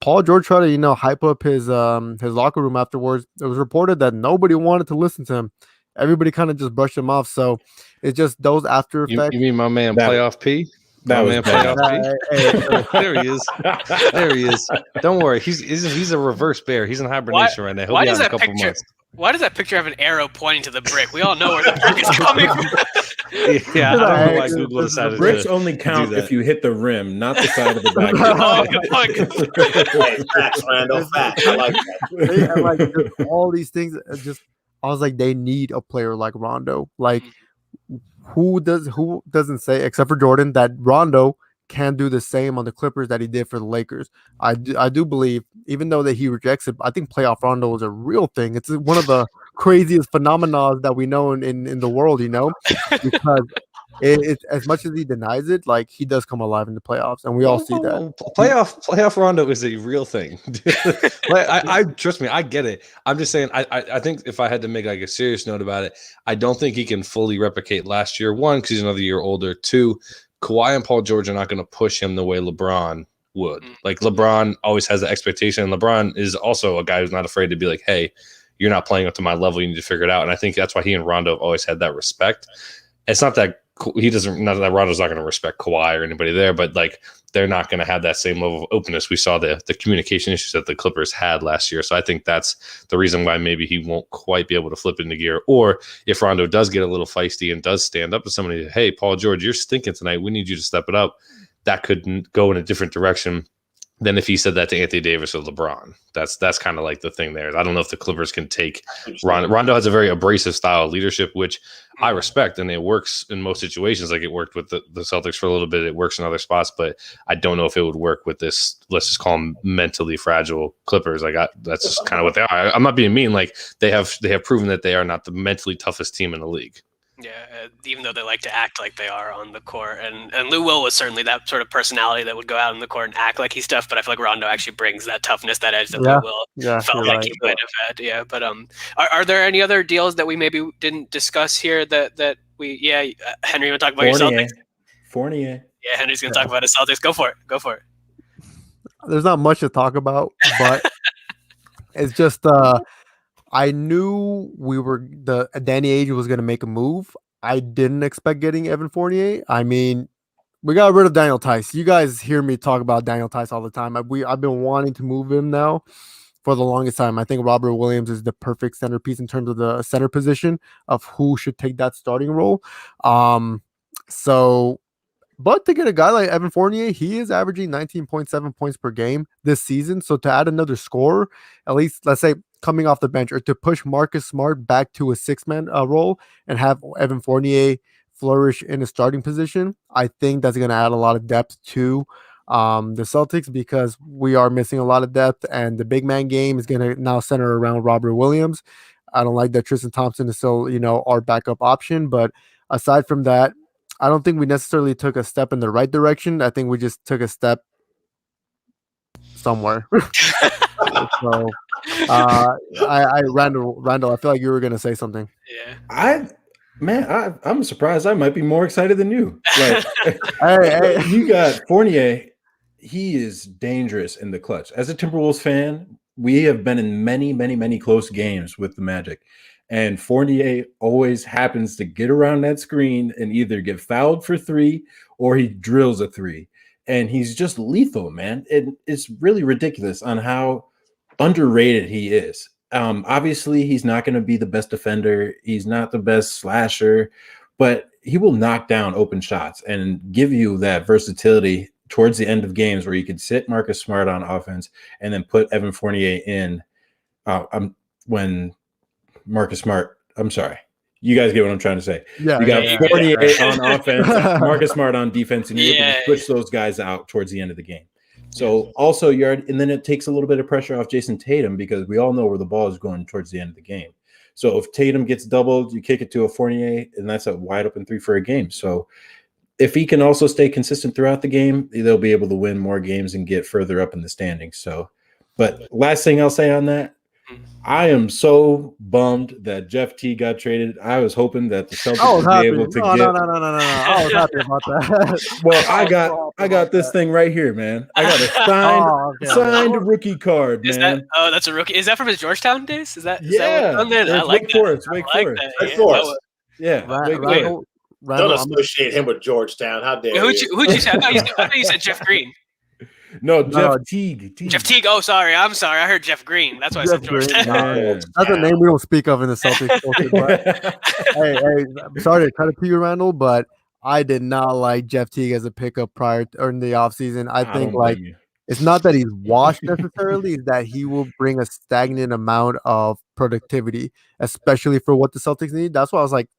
Paul George tried to hype up his locker room afterwards. It was reported that nobody wanted to listen to him. Everybody kind of just brushed him off. So it's just those after effects. You mean my man Playoff P? That My was man bad. Playoff P. There he is. There he is. Don't worry. He's a reverse bear. He's in hibernation right now. He'll be out in a couple months. Why does that picture have an arrow pointing to the brick? We all know where the brick is coming from. Yeah, I don't know why Google decided Bricks to only count if you hit the rim, not the side of the back. Oh, good point. Hey, facts, Randall. Facts. I like that. And like just all these things, I was like, they need a player like Rondo. Like, who doesn't say, except for Jordan, that Rondo can do the same on the Clippers that he did for the Lakers. I do believe, even though that he rejects it, I think playoff Rondo is a real thing. It's one of the craziest phenomena that we know in the world, because it's as much as he denies it, like he does come alive in the playoffs, and we all see that. Playoff Rondo is a real thing. I trust me, I get it. I'm just saying, I think if I had to make like a serious note about it, I don't think he can fully replicate last year. One, because he's another year older. Two, Kawhi and Paul George are not going to push him the way LeBron would. Like LeBron always has the expectation. And LeBron is also a guy who's not afraid to be like, hey, you're not playing up to my level. You need to figure it out. And I think that's why he and Rondo have always had that respect. It's not that not that Rondo's not going to respect Kawhi or anybody there, but like they're not going to have that same level of openness. We saw the communication issues that the Clippers had last year. So I think that's the reason why maybe he won't quite be able to flip into gear. Or if Rondo does get a little feisty and does stand up to somebody, hey, Paul George, you're stinking tonight. We need you to step it up. That could go in a different direction than if he said that to Anthony Davis or LeBron. That's kind of like the thing there. I don't know if the Clippers can take Rondo. Rondo has a very abrasive style of leadership, which I respect, and it works in most situations. Like it worked with the Celtics for a little bit. It works in other spots, but I don't know if it would work with this, let's just call them mentally fragile Clippers. Like that's just kind of what they are. I'm not being mean. Like they have proven that they are not the mentally toughest team in the league. Yeah, even though they like to act like they are on the court. And Lou Will was certainly that sort of personality that would go out on the court and act like he's tough, but I feel like Rondo actually brings that toughness, that edge that Lou Will felt like he might have had. Yeah, but are there any other deals that we maybe didn't discuss here that we, Henry, you want to talk about your Celtics? Fournier. Yeah, Henry's going to talk about his Celtics. Go for it. There's not much to talk about, but it's just I knew Danny Ainge was going to make a move. I didn't expect getting Evan Fournier. I mean, we got rid of Daniel Tice. You guys hear me talk about Daniel Tice all the time. I've been wanting to move him now for the longest time. I think Robert Williams is the perfect centerpiece in terms of the center position of who should take that starting role. But to get a guy like Evan Fournier, he is averaging 19.7 points per game this season. So to add another scorer, at least let's say coming off the bench, or to push Marcus Smart back to a six-man role and have Evan Fournier flourish in a starting position, I think that's going to add a lot of depth to the Celtics, because we are missing a lot of depth, and the big man game is going to now center around Robert Williams. I don't like that Tristan Thompson is still, our backup option, but aside from that, I don't think we necessarily took a step in the right direction. I think we just took a step somewhere. So, Randall, I feel like you were going to say something. Yeah. I'm surprised. I might be more excited than you. Like, hey. You got Fournier. He is dangerous in the clutch. As a Timberwolves fan, we have been in many, many, many close games with the Magic. And Fournier always happens to get around that screen and either get fouled for three or he drills a three. And he's just lethal, man. It's really ridiculous on how underrated he is. Obviously, he's not going to be the best defender. He's not the best slasher. but he will knock down open shots and give you that versatility towards the end of games where you could sit Marcus Smart on offense and then put Evan Fournier in when Marcus Smart, I'm sorry. You guys get what I'm trying to say. Yeah, you got Fournier on offense, Marcus Smart on defense, and you're able to switch those guys out towards the end of the game. So also and then it takes a little bit of pressure off Jason Tatum because we all know where the ball is going towards the end of the game. So if Tatum gets doubled, you kick it to a Fournier, and that's a wide open 3 for a game. So if he can also stay consistent throughout the game, they'll be able to win more games and get further up in the standings. So, but last thing I'll say on that, I am so bummed that Jeff Teague got traded. I was hoping that the Celtics would be able to get. No. I was happy about that. Well, I got this thing right here, man. I got a signed rookie card, man. That's a rookie. Is that from his Georgetown days? Is that? Yeah. I like that. Wake Forest. Wake Forest. Yeah. Randall, don't associate him with Georgetown. How dare you? Who'd you say? I thought you said Jeff Green. No, Jeff Teague. Jeff Teague. Oh, sorry. I'm sorry. I heard Jeff Green. That's why I said Georgetown. That's a name we don't speak of in the Celtics. hey, I'm sorry to cut it to you, Randall, but I did not like Jeff Teague as a pickup prior or in the offseason. I think it's not that he's washed necessarily, it's that he will bring a stagnant amount of productivity, especially for what the Celtics need. That's why I was like,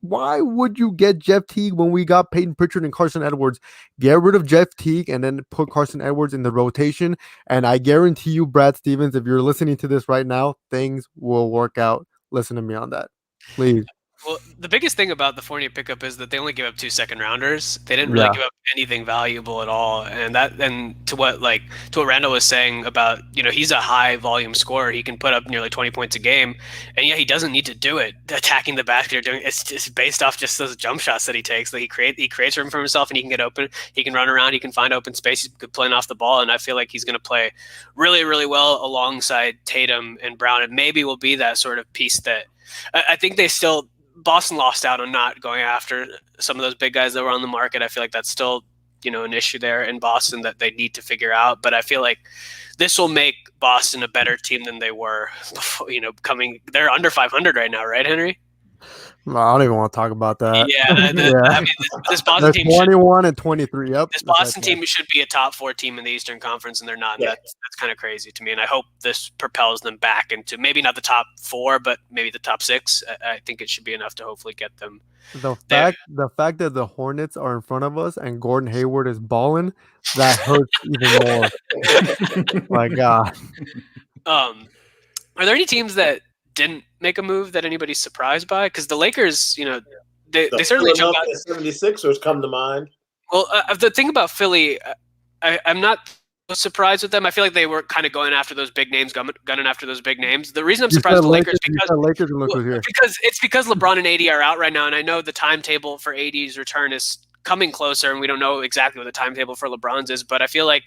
why would you get Jeff Teague when we got Peyton Pritchard and Carson Edwards? Get rid of Jeff Teague and then put Carson Edwards in the rotation. And I guarantee you, Brad Stevens, if you're listening to this right now, things will work out. Listen to me on that, please. Well, the biggest thing about the Fournier pickup is that they only give up 2 second rounders. They didn't really give up anything valuable at all. And to what Randall was saying about, he's a high volume scorer. He can put up nearly 20 points a game. And he doesn't need to do it. Attacking the basket or doing it's just based off just those jump shots that he takes. That he creates room for himself and he can get open. He can run around. He can find open space. He's good playing off the ball. And I feel like he's going to play really, really well alongside Tatum and Brown. It maybe will be that sort of piece that I think Boston lost out on not going after some of those big guys that were on the market. I feel like that's still, an issue there in Boston that they need to figure out. But I feel like this will make Boston a better team than they were before, they're under 500 right now, right, Henry? No, I don't even want to talk about that. Yeah. I mean, this Boston team 21 and 23. Yep. This Boston team should be a top 4 team in the Eastern Conference, and they're not. Yeah. That's kind of crazy to me. And I hope this propels them back into maybe not the top 4, but maybe the top 6. I think it should be enough to hopefully get them. The fact that the Hornets are in front of us and Gordon Hayward is balling, that hurts even more. My God. Are there any teams that didn't make a move that anybody's surprised by? Because the Lakers, they certainly jump out. 76ers come to mind. Well, the thing about Philly, I'm not surprised with them. I feel like they were kind of going after those big names, gunning after those big names. The reason I'm surprised with the Lakers because LeBron and AD are out right now, and I know the timetable for AD's return is coming closer, and we don't know exactly what the timetable for LeBron's is, but I feel like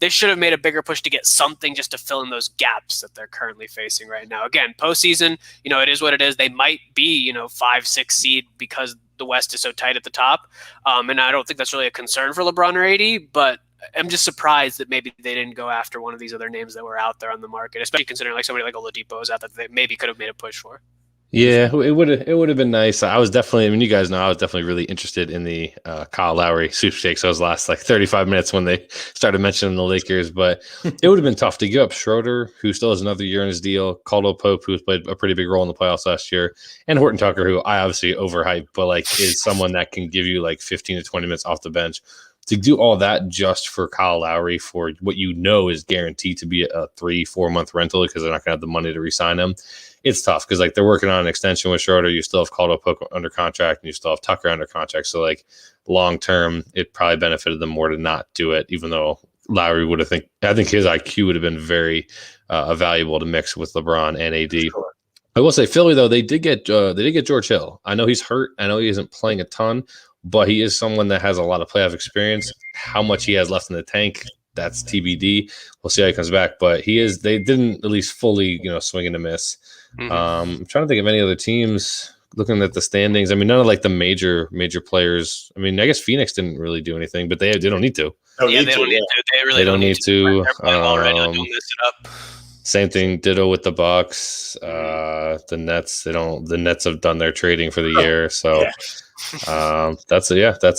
they should have made a bigger push to get something just to fill in those gaps that they're currently facing right now. Again, postseason, it is what it is. They might be, 5-6 seed because the West is so tight at the top. And I don't think that's really a concern for LeBron or AD, but I'm just surprised that maybe they didn't go after one of these other names that were out there on the market, especially considering like somebody like Oladipo is out that they maybe could have made a push for. Yeah, it would have been nice. I was definitely, you guys know, I was definitely really interested in the Kyle Lowry sweepstakes those last 35 minutes when they started mentioning the Lakers, but it would have been tough to give up Schroeder, who still has another year in his deal, Caldwell Pope, who's played a pretty big role in the playoffs last year, and Horton Tucker, who I obviously overhype, but is someone that can give you 15 to 20 minutes off the bench. To do all that just for Kyle Lowry for what is guaranteed to be a 3-4 month rental because they're not going to have the money to re-sign him. It's tough because they're working on an extension with Schroeder. You still have Caldwell Pope under contract and you still have Tucker under contract. So long term, it probably benefited them more to not do it, even though Lowry I think his IQ would have been very valuable to mix with LeBron and AD. I will say Philly though, they did get George Hill. I know he's hurt. I know he isn't playing a ton, but he is someone that has a lot of playoff experience. How much he has left in the tank, that's TBD. We'll see how he comes back. But they didn't at least fully, swing and a miss. Mm-hmm. I'm trying to think of any other teams looking at the standings. I mean, none of the major players. I mean, I guess Phoenix didn't really do anything, but they don't need to. They don't need to. They really don't need to. They're playing well right now. Don't mess it up. Same thing. Ditto with the Bucks. The Nets. The Nets have done their trading for the year. So that's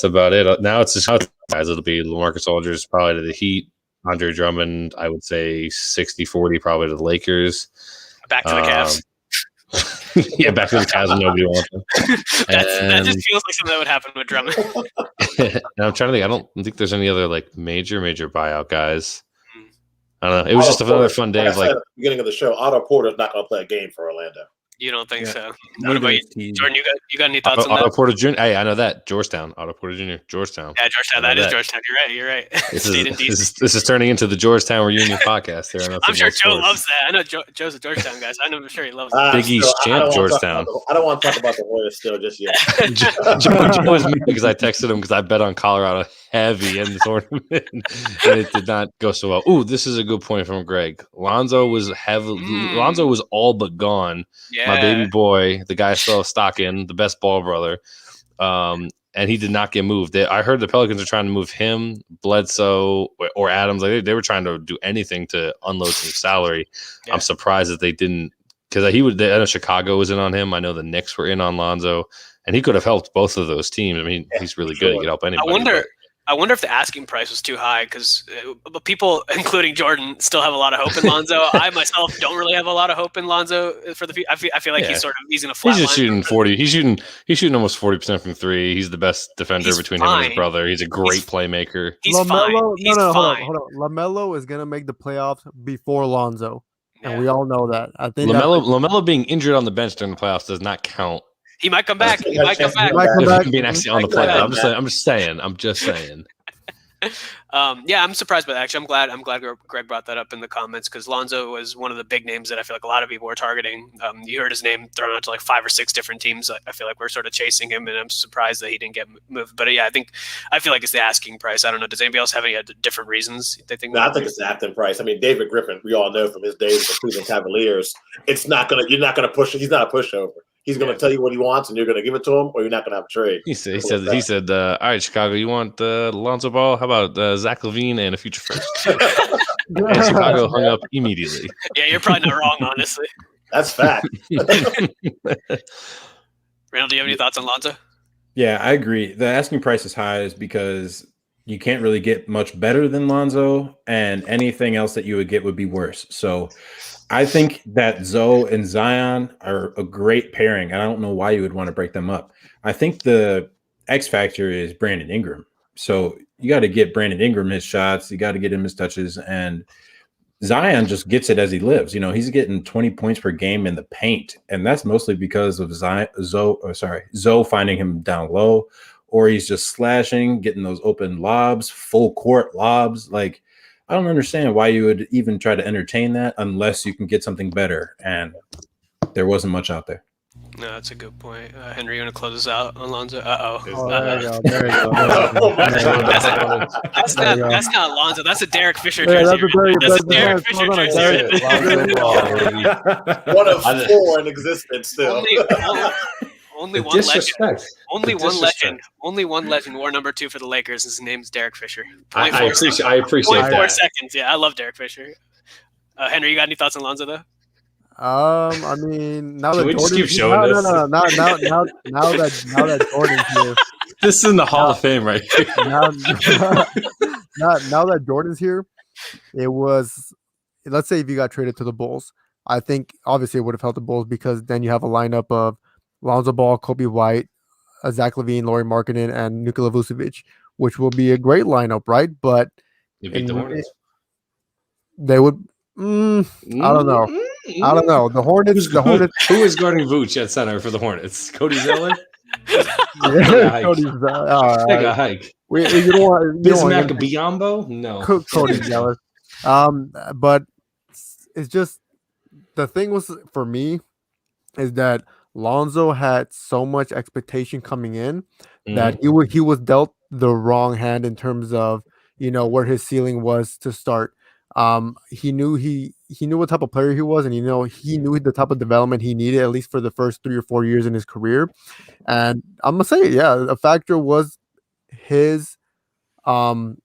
about it. Now it's just guys. It'll be LaMarcus Aldridge probably to the Heat. Andre Drummond, I would say 60-40 probably to the Lakers. Back to the Cavs. Yeah, back to the Cavs. Nobody wants them. That just feels like something that would happen with Drummond. And I'm trying to think. I don't think there's any other like major buyout guys. I don't know. It was just another fun day of like at the beginning of the show. Otto Porter's not going to play a game for Orlando. You don't think so? What about you, Jordan? You got any thoughts on Otto that? Porter Jr. Hey, I know that Georgetown. Otto Porter Jr. Georgetown. Yeah, Georgetown. That is Georgetown. You're right. This is turning into the Georgetown reunion podcast. There, I'm sure Joe loves that. I know Joe's a Georgetown guy, so I'm sure he loves that. Big East champ Georgetown. I don't want to talk about the Warriors still just yet. Joe was mad because I texted him because I bet on Colorado heavy in the tournament, and it did not go so well. Ooh, this is a good point from Greg. Lonzo was all but gone. Yeah. My baby boy. The guy still has stock in, the best ball brother. And he did not get moved. I heard the Pelicans are trying to move him, Bledsoe, or Adams. Like they were trying to do anything to unload some salary. Yeah. I'm surprised that they didn't, because I know Chicago was in on him. I know the Knicks were in on Lonzo, and he could have helped both of those teams. I mean, he's really good. He could help anybody. I wonder if the asking price was too high because people, including Jordan, still have a lot of hope in Lonzo. I myself don't really have a lot of hope in Lonzo for the future. I feel like he's in a flat. He's just shooting 40. He's shooting almost 40% from three. He's the best defender between him and his brother. He's a great playmaker. He's fine. Hold on. LaMelo is gonna make the playoffs before Lonzo, and we all know that. I think LaMelo being injured on the bench during the playoffs does not count. He might come back. He might come back. Being actually on the playoff. I'm just saying. Yeah, I'm surprised by that. Actually, I'm glad Greg brought that up in the comments because Lonzo was one of the big names that I feel like a lot of people were targeting. You heard his name thrown out to like 5 or 6 different teams. I feel like we're sort of chasing him, and I'm surprised that he didn't get moved. But yeah, I feel like it's the asking price. I don't know. Does anybody else have any different reasons they think? No, I think it's the asking price. I mean, David Griffin, we all know from his days with the Cleveland Cavaliers, you're not gonna push. He's not a pushover. He's going to tell you what he wants, and you're going to give it to him, or you're not going to have a trade. He said, all right, Chicago, you want Lonzo Ball? How about Zach LaVine and a future first? And Chicago hung up immediately. Yeah, you're probably not wrong, honestly. That's fact. Randall, do you have any thoughts on Lonzo? Yeah, I agree. The asking price is high is because you can't really get much better than Lonzo, and anything else that you would get would be worse. So I think that Zoe and Zion are a great pairing. I don't know why you would want to break them up. I think the X factor is Brandon Ingram. So you got to get Brandon Ingram his shots. You got to get him his touches. And Zion just gets it as he lives. You know, he's getting 20 points per game in the paint. And that's mostly because of Zoe finding him down low, or he's just slashing, getting those open lobs, full court lobs. Like, I don't understand why you would even try to entertain that unless you can get something better. And there wasn't much out there. No, that's a good point. Henry, you want to close us out on Lonzo? There you go. That's not Lonzo. That's a Derek Fisher jersey. That's a Derek Fisher jersey. One of 4 in existence still. Only one legend. Only one legend wore number 2 for the Lakers. His name's Derek Fisher. I appreciate that. 0.4 seconds. Yeah, I love Derek Fisher. Henry, you got any thoughts on Lonzo though? I mean, now Can that just keep showing this? No. Now that Jordan's here. This is in the Hall of Fame right here. Now that Jordan's here, it was. Let's say if you got traded to the Bulls, I think obviously it would have helped the Bulls because then you have a lineup of Lonzo Ball, Kobe White, Zach LaVine, Lowry Markkanen, and Nikola Vucevic, which will be a great lineup, right? But you beat the Hornets. They would. I don't know. The Hornets. Who is guarding Vooch at center for the Hornets? Cody Zeller. Cody's take a hike. You don't want Bismack Biyombo? No. Cody Zeller. But it's just the thing was for me is that Lonzo had so much expectation coming in that he was dealt the wrong hand in terms of where his ceiling was to start. He knew what type of player he was, and he knew the type of development he needed at least for the first 3 or 4 years in his career. And I'm gonna say, a factor was his how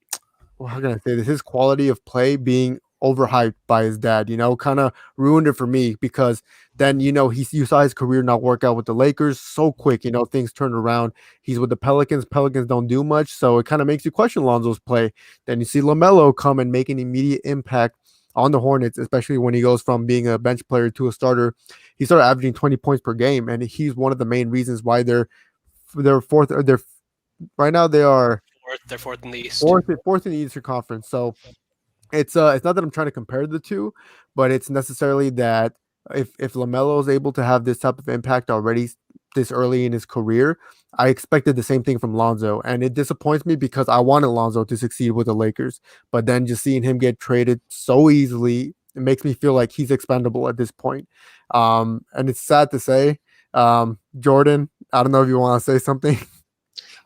can I say this? His quality of play being overhyped by his dad, kind of ruined it for me because then, you saw his career not work out with the Lakers so quick, things turned around. He's with the Pelicans. Pelicans don't do much. So it kind of makes you question Lonzo's play. Then you see LaMelo come and make an immediate impact on the Hornets, especially when he goes from being a bench player to a starter. He started averaging 20 points per game. And he's one of the main reasons why they're fourth. Right now they are fourth. They're fourth in the East. Fourth in the Eastern Conference. So it's not that I'm trying to compare the two, but it's necessarily that if LaMelo is able to have this type of impact already this early in his career, I expected the same thing from Lonzo, and it disappoints me because I wanted Lonzo to succeed with the Lakers, but then just seeing him get traded so easily, it makes me feel like he's expendable at this point. And it's sad to say, Jordan, I don't know if you want to say something.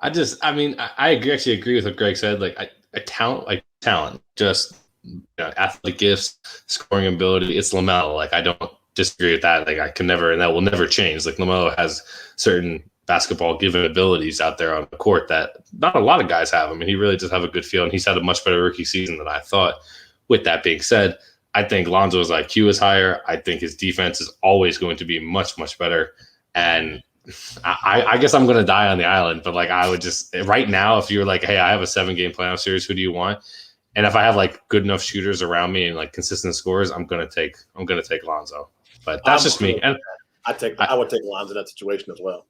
I actually agree with what Greg said. Like talent, just athletic gifts, scoring ability. It's LaMelo. Like I don't disagree with that. Like I can never, and that will never change. Like LaMelo has certain basketball given abilities out there on the court that not a lot of guys have. I mean, he really does have a good feel, and he's had a much better rookie season than I thought. With that being said, I think Lonzo's IQ is higher. I think his defense is always going to be much, much better. And I guess I'm going to die on the island, but like I would just right now, if you were like, hey, I have a 7-game playoff series, who do you want? And if I have like good enough shooters around me and like consistent scores, I'm going to take Lonzo. But that's just me. And I would take Lonzo in that situation as well.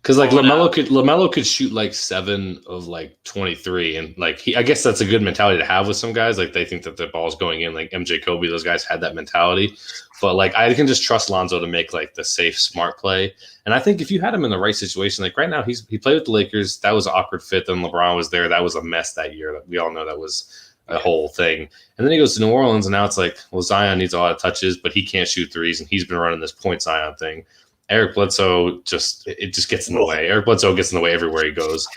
Because like LaMelo could shoot like 7 of like 23, and like I guess that's a good mentality to have with some guys. Like they think that the ball's going in. Like MJ, Kobe, those guys had that mentality. But like I can just trust Lonzo to make like the safe, smart play. And I think if you had him in the right situation, like right now he played with the Lakers, that was an awkward fit. Then LeBron was there, that was a mess that year. We all know that was a whole thing. And then he goes to New Orleans, and now it's like, well, Zion needs a lot of touches, but he can't shoot threes, and he's been running this point Zion thing. Eric Bledsoe just gets in the way. Eric Bledsoe gets in the way everywhere he goes.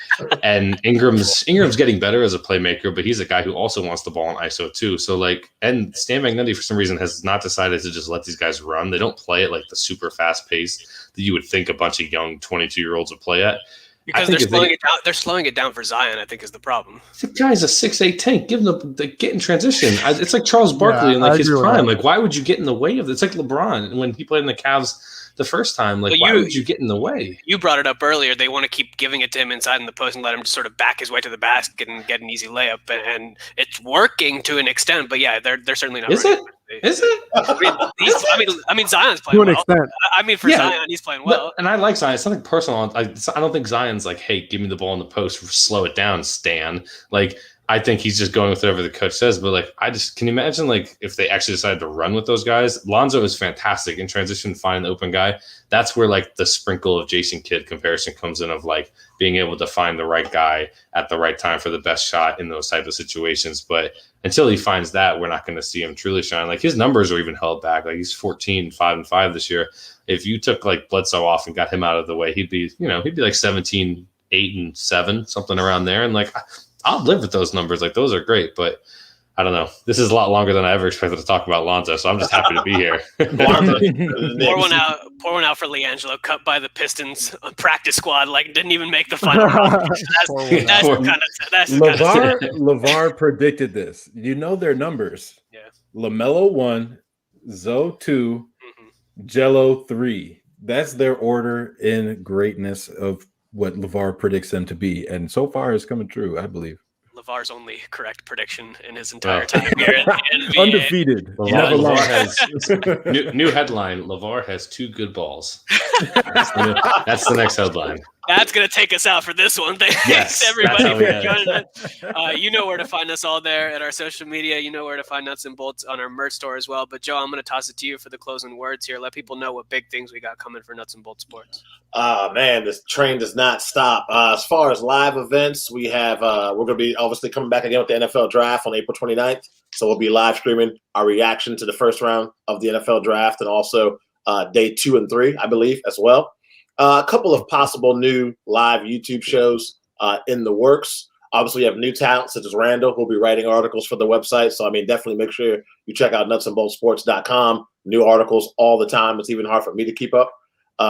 And Ingram's getting better as a playmaker, but he's a guy who also wants the ball in ISO too. So like, and Stan Magnetti for some reason has not decided to just let these guys run. They don't play at like the super fast pace that you would think a bunch of young 22-year-olds would play at. Because they're slowing it down. They're slowing it down for Zion, I think, is the problem. The guy's a 6'8" tank. Give him the get in transition. It's like Charles Barkley in like his prime. Like, why would you get in the way of it? It's like LeBron when he played in the Cavs the first time. Like, why would you get in the way? You brought it up earlier. They want to keep giving it to him inside in the post and let him just sort of back his way to the basket and get an easy layup. And it's working to an extent, but yeah, they're certainly not. Is it? Is it? I mean, Zion's playing well. I mean, for Zion, he's playing well. And I like Zion. It's something personal. I don't think Zion's like, hey, give me the ball in the post, slow it down, Stan. Like, I think he's just going with whatever the coach says. But like, can you imagine like if they actually decided to run with those guys? Lonzo is fantastic in transition, find the open guy. That's where like the sprinkle of Jason Kidd comparison comes in, of like being able to find the right guy at the right time for the best shot in those type of situations. But until he finds that, we're not going to see him truly shine. Like his numbers are even held back. Like he's 14, 5-5 this year. If you took like Bledsoe off and got him out of the way, he'd be like 17, 8-7, something around there. And like, I'll live with those numbers. Like those are great, but I don't know. This is a lot longer than I ever expected to talk about Lonzo, so I'm just happy to be here. Pour one out for LiAngelo, cut by the Pistons practice squad. Like didn't even make the final round. LeVar predicted this. You know their numbers. Yeah. LaMelo 1, Zoe 2, Jello 3. That's their order in greatness of what LeVar predicts them to be, and so far it's coming true, I believe. LeVar's only correct prediction in his entire time here in the NBA. Undefeated. LeVar has new headline. LeVar has 2 good balls. That's the next headline. That's going to take us out for this one. Thanks, everybody, for joining us. You know where to find us all there at our social media. You know where to find Nuts and Bolts on our merch store as well. But, Joe, I'm going to toss it to you for the closing words here. Let people know what big things we got coming for Nuts and Bolts Sports. Man, this train does not stop. As far as live events, we have we're going to be obviously coming back again with the NFL Draft on April 29th. So we'll be live streaming our reaction to the first round of the NFL Draft and also day 2 and 3, I believe, as well. A couple of possible new live YouTube shows in the works. Obviously, you have new talent such as Randall, who'll be writing articles for the website. So, I mean, definitely make sure you check out nutsandboltsports.com. New articles all the time. It's even hard for me to keep up.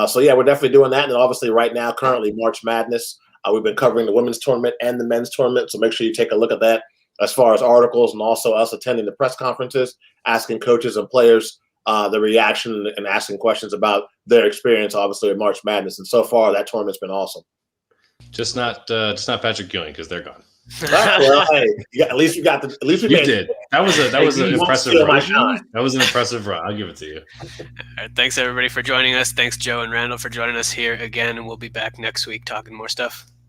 So, yeah, we're definitely doing that. And obviously right now, currently March Madness. We've been covering the women's tournament and the men's tournament. So make sure you take a look at that as far as articles and also us attending the press conferences, asking coaches and players the reaction and asking questions about their experience, obviously, at March Madness. And so far, that tournament's been awesome. Just not Patrick Ewing, because they're gone. Well, hey, at least you did. That was an impressive run. That was an impressive run. I'll give it to you. All right, thanks everybody for joining us. Thanks Joe and Randall for joining us here again, and we'll be back next week talking more stuff.